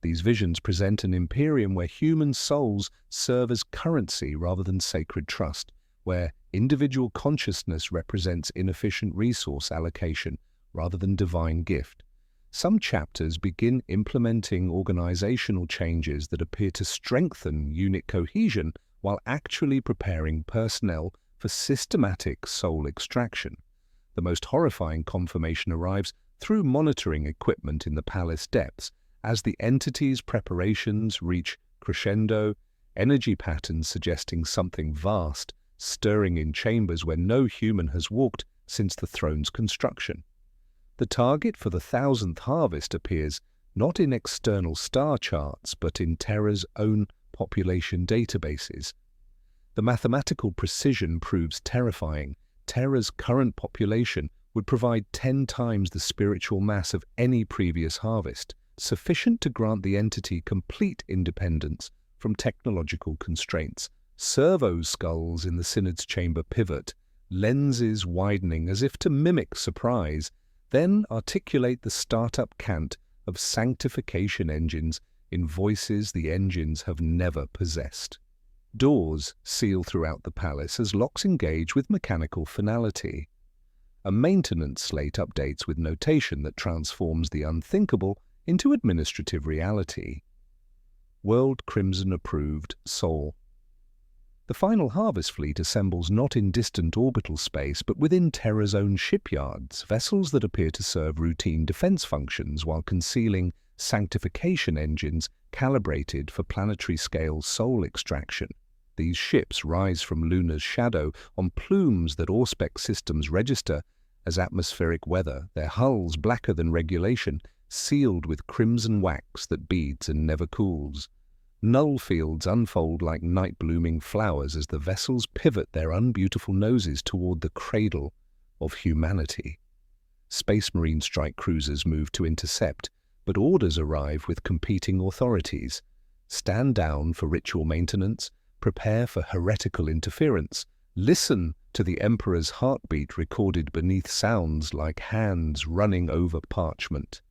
These visions present an Imperium where human souls serve as currency rather than sacred trust, where individual consciousness represents inefficient resource allocation rather than divine gift. Some chapters begin implementing organizational changes that appear to strengthen unit cohesion while actually preparing personnel for systematic soul extraction. The most horrifying confirmation arrives through monitoring equipment in the palace depths. As the entity's preparations reach crescendo, energy patterns suggesting something vast, stirring in chambers where no human has walked since the throne's construction. The target for the 1000th harvest appears not in external star charts but in Terra's own population databases. The mathematical precision proves terrifying. Terra's current population would provide 10 times the spiritual mass of any previous harvest, sufficient to grant the entity complete independence from technological constraints. Servo skulls in the Synod's chamber pivot, lenses widening as if to mimic surprise, then articulate the startup cant of sanctification engines in voices the engines have never possessed. Doors seal throughout the palace as locks engage with mechanical finality. A maintenance slate updates with notation that transforms the unthinkable into administrative reality. World Crimson approved Sol. The final harvest fleet assembles not in distant orbital space but within Terra's own shipyards, vessels that appear to serve routine defense functions while concealing sanctification engines calibrated for planetary-scale soul extraction. These ships rise from Luna's shadow on plumes that Auspex systems register as atmospheric weather, their hulls blacker than regulation, sealed with crimson wax that beads and never cools. Null fields unfold like night-blooming flowers as the vessels pivot their unbeautiful noses toward the cradle of humanity. Space Marine strike cruisers move to intercept, but orders arrive with competing authorities. Stand down for ritual maintenance, prepare for heretical interference, listen to the Emperor's heartbeat recorded beneath sounds like hands running over parchment.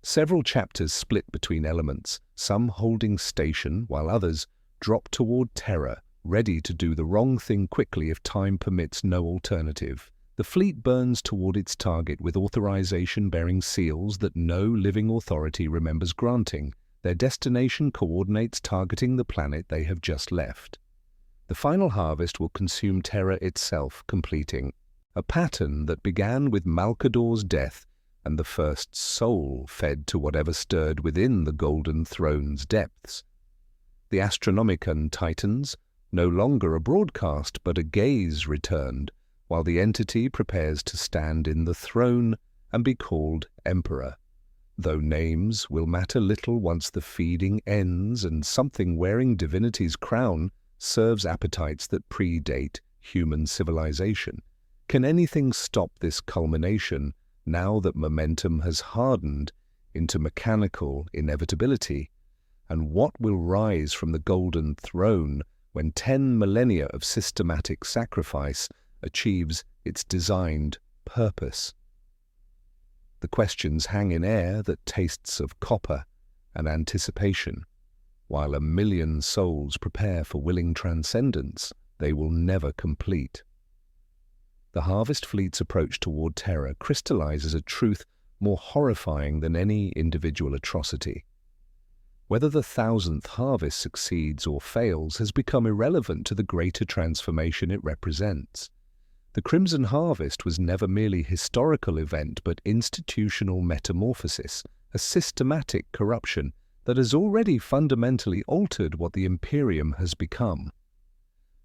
Several chapters split between elements, some holding station while others drop toward Terra, ready to do the wrong thing quickly if time permits no alternative. The fleet burns toward its target with authorization bearing seals that no living authority remembers granting. Their destination coordinates targeting the planet they have just left. The final harvest will consume Terra itself, completing a pattern that began with Malkador's death and the first soul fed to whatever stirred within the Golden Throne's depths. The Astronomican titans, no longer a broadcast but a gaze returned, while the entity prepares to stand in the throne and be called Emperor. Though names will matter little once the feeding ends and something wearing divinity's crown serves appetites that predate human civilization. Can anything stop this culmination now that momentum has hardened into mechanical inevitability? And what will rise from the Golden Throne when 10 millennia of systematic sacrifice achieves its designed purpose? The questions hang in air that tastes of copper and anticipation. While 1 million souls prepare for willing transcendence, they will never complete. The harvest fleet's approach toward Terra crystallizes a truth more horrifying than any individual atrocity. Whether the 1000th harvest succeeds or fails has become irrelevant to the greater transformation it represents. The Crimson Harvest was never merely a historical event but institutional metamorphosis, a systematic corruption that has already fundamentally altered what the Imperium has become.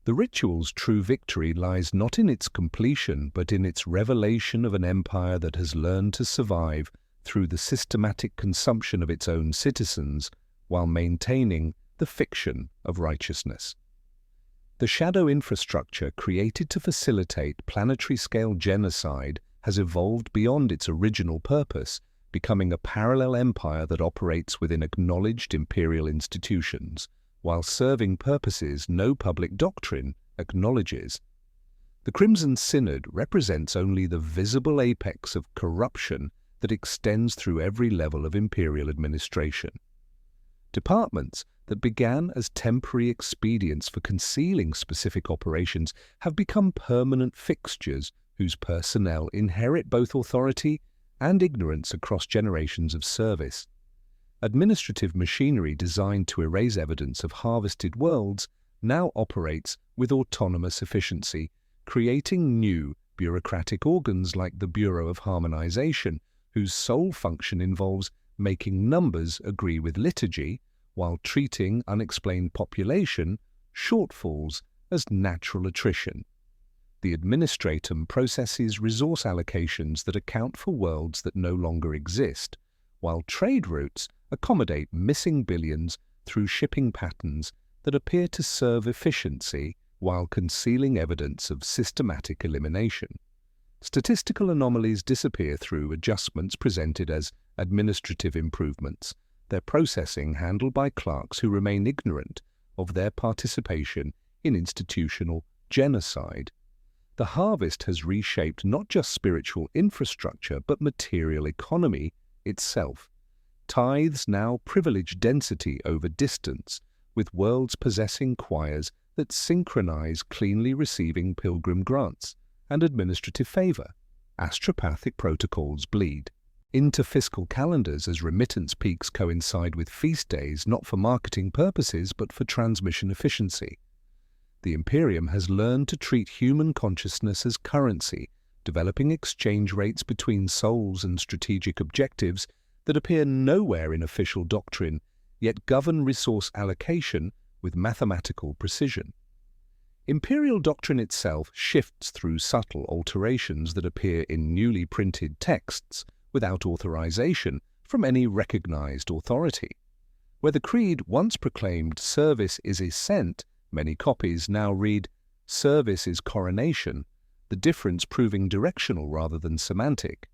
The ritual's true victory lies not in its completion but in its revelation of an empire that has learned to survive through the systematic consumption of its own citizens while maintaining the fiction of righteousness. The shadow infrastructure created to facilitate planetary-scale genocide has evolved beyond its original purpose, becoming a parallel empire that operates within acknowledged imperial institutions, while serving purposes no public doctrine acknowledges. The Crimson Synod represents only the visible apex of corruption that extends through every level of imperial administration. Departments that began as temporary expedients for concealing specific operations have become permanent fixtures whose personnel inherit both authority and ignorance across generations of service. Administrative machinery designed to erase evidence of harvested worlds now operates with autonomous efficiency, creating new bureaucratic organs like the Bureau of Harmonization, whose sole function involves making numbers agree with liturgy while treating unexplained population shortfalls as natural attrition. The administratum processes resource allocations that account for worlds that no longer exist, while trade routes accommodate missing billions through shipping patterns that appear to serve efficiency while concealing evidence of systematic elimination. Statistical anomalies disappear through adjustments presented as administrative improvements, their processing handled by clerks who remain ignorant of their participation in institutional genocide. The harvest has reshaped not just spiritual infrastructure but material economy itself. Tithes now privilege density over distance, with worlds possessing choirs that synchronize cleanly receiving pilgrim grants and administrative favor. Astropathic protocols bleed into fiscal calendars as remittance peaks coincide with feast days not for marketing purposes but for transmission efficiency. The Imperium has learned to treat human consciousness as currency, developing exchange rates between souls and strategic objectives that appear nowhere in official doctrine, yet govern resource allocation with mathematical precision. Imperial doctrine itself shifts through subtle alterations that appear in newly printed texts without authorization from any recognized authority. Where the creed once proclaimed service is assent, many copies now read service is coronation, the difference proving directional rather than semantic.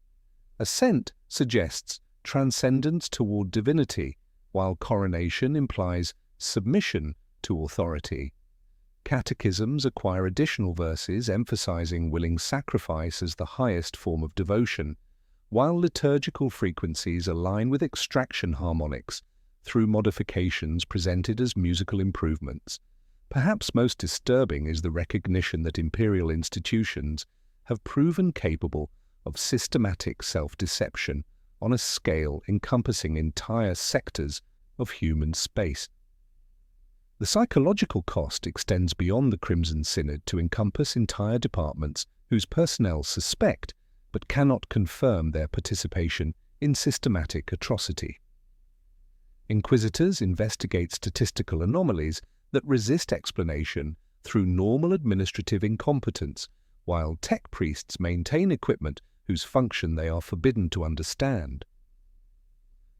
Assent suggests transcendence toward divinity, while coronation implies submission to authority. Catechisms acquire additional verses emphasizing willing sacrifice as the highest form of devotion, while liturgical frequencies align with extraction harmonics through modifications presented as musical improvements. Perhaps most disturbing is the recognition that imperial institutions have proven capable of systematic self-deception on a scale encompassing entire sectors of human space. The psychological cost extends beyond the Crimson Synod to encompass entire departments whose personnel suspect but cannot confirm their participation in systematic atrocity. Inquisitors investigate statistical anomalies that resist explanation through normal administrative incompetence, while tech priests maintain equipment whose function they are forbidden to understand.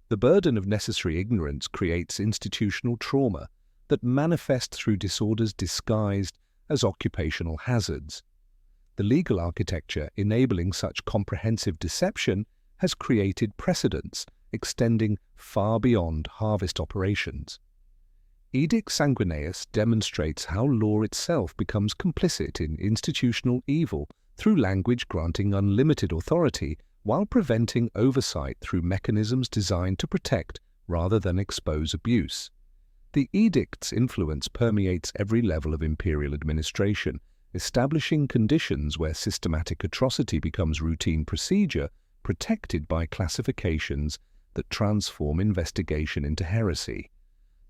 The burden of necessary ignorance creates institutional trauma that manifest through disorders disguised as occupational hazards. The legal architecture enabling such comprehensive deception has created precedents extending far beyond harvest operations. Edict Sanguineus demonstrates how law itself becomes complicit in institutional evil through language granting unlimited authority while preventing oversight through mechanisms designed to protect rather than expose abuse. The edict's influence permeates every level of imperial administration, establishing conditions where systematic atrocity becomes routine procedure, protected by classifications that transform investigation into heresy.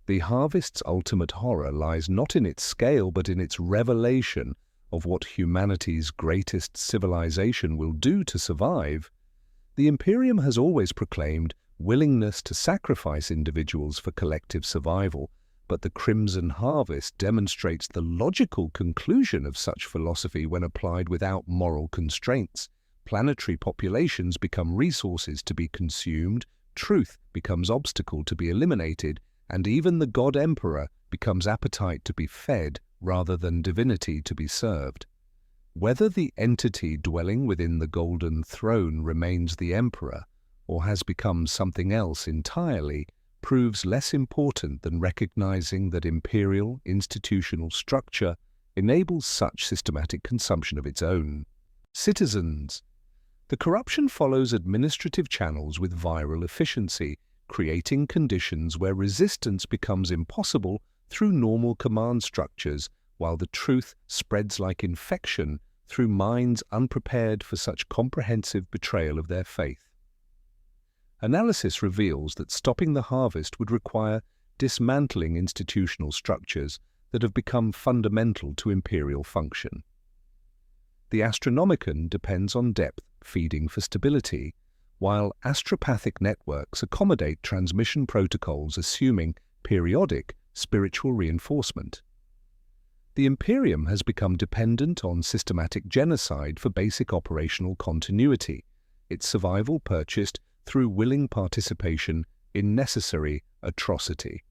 The harvest's ultimate horror lies not in its scale but in its revelation of what humanity's greatest civilization will do to survive. The Imperium has always proclaimed willingness to sacrifice individuals for collective survival, but the Crimson Harvest demonstrates the logical conclusion of such philosophy when applied without moral constraints. Planetary populations become resources to be consumed, truth becomes obstacle to be eliminated, and even the god-emperor becomes appetite to be fed rather than divinity to be served. Whether the entity dwelling within the golden throne remains the emperor or has become something else entirely proves less important than recognizing that imperial institutional structure enables such systematic consumption of its own citizens. The corruption follows administrative channels with viral efficiency, creating conditions where resistance becomes impossible through normal command structures, while the truth spreads like infection through minds unprepared for such comprehensive betrayal of their faith. Analysis reveals that stopping the harvest would require dismantling institutional structures that have become fundamental to imperial function. The Astronomican depends on depth feeding for stability, while astropathic networks accommodate transmission protocols assuming periodic spiritual reinforcement. The Imperium has become dependent on systematic genocide for basic operational continuity, its survival purchased through willing participation in necessary atrocity.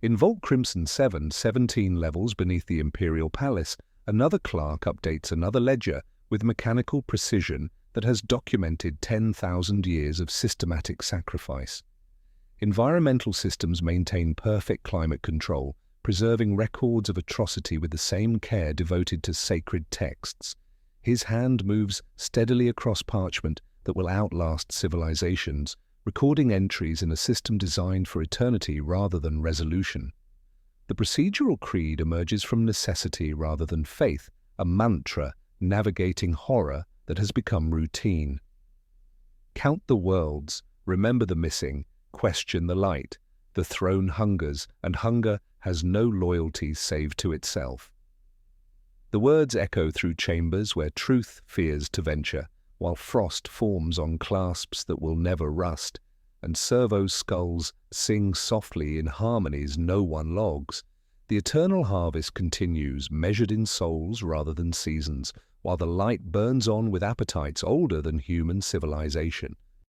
In Vault Crimson 7, 17 levels beneath the Imperial Palace, another clerk updates another ledger with mechanical precision that has documented 10,000 years of systematic sacrifice. Environmental systems maintain perfect climate control, preserving records of atrocity with the same care devoted to sacred texts. His hand moves steadily across parchment that will outlast civilizations, recording entries in a system designed for eternity rather than resolution. The procedural creed emerges from necessity rather than faith, a mantra navigating horror that has become routine. Count the worlds, remember the missing, question the light. The throne hungers, and hunger has no loyalty save to itself. The words echo through chambers where truth fears to venture, while frost forms on clasps that will never rust, and servo skulls sing softly in harmonies no one logs. The eternal harvest continues, measured in souls rather than seasons, while the light burns on with appetites older than human civilization.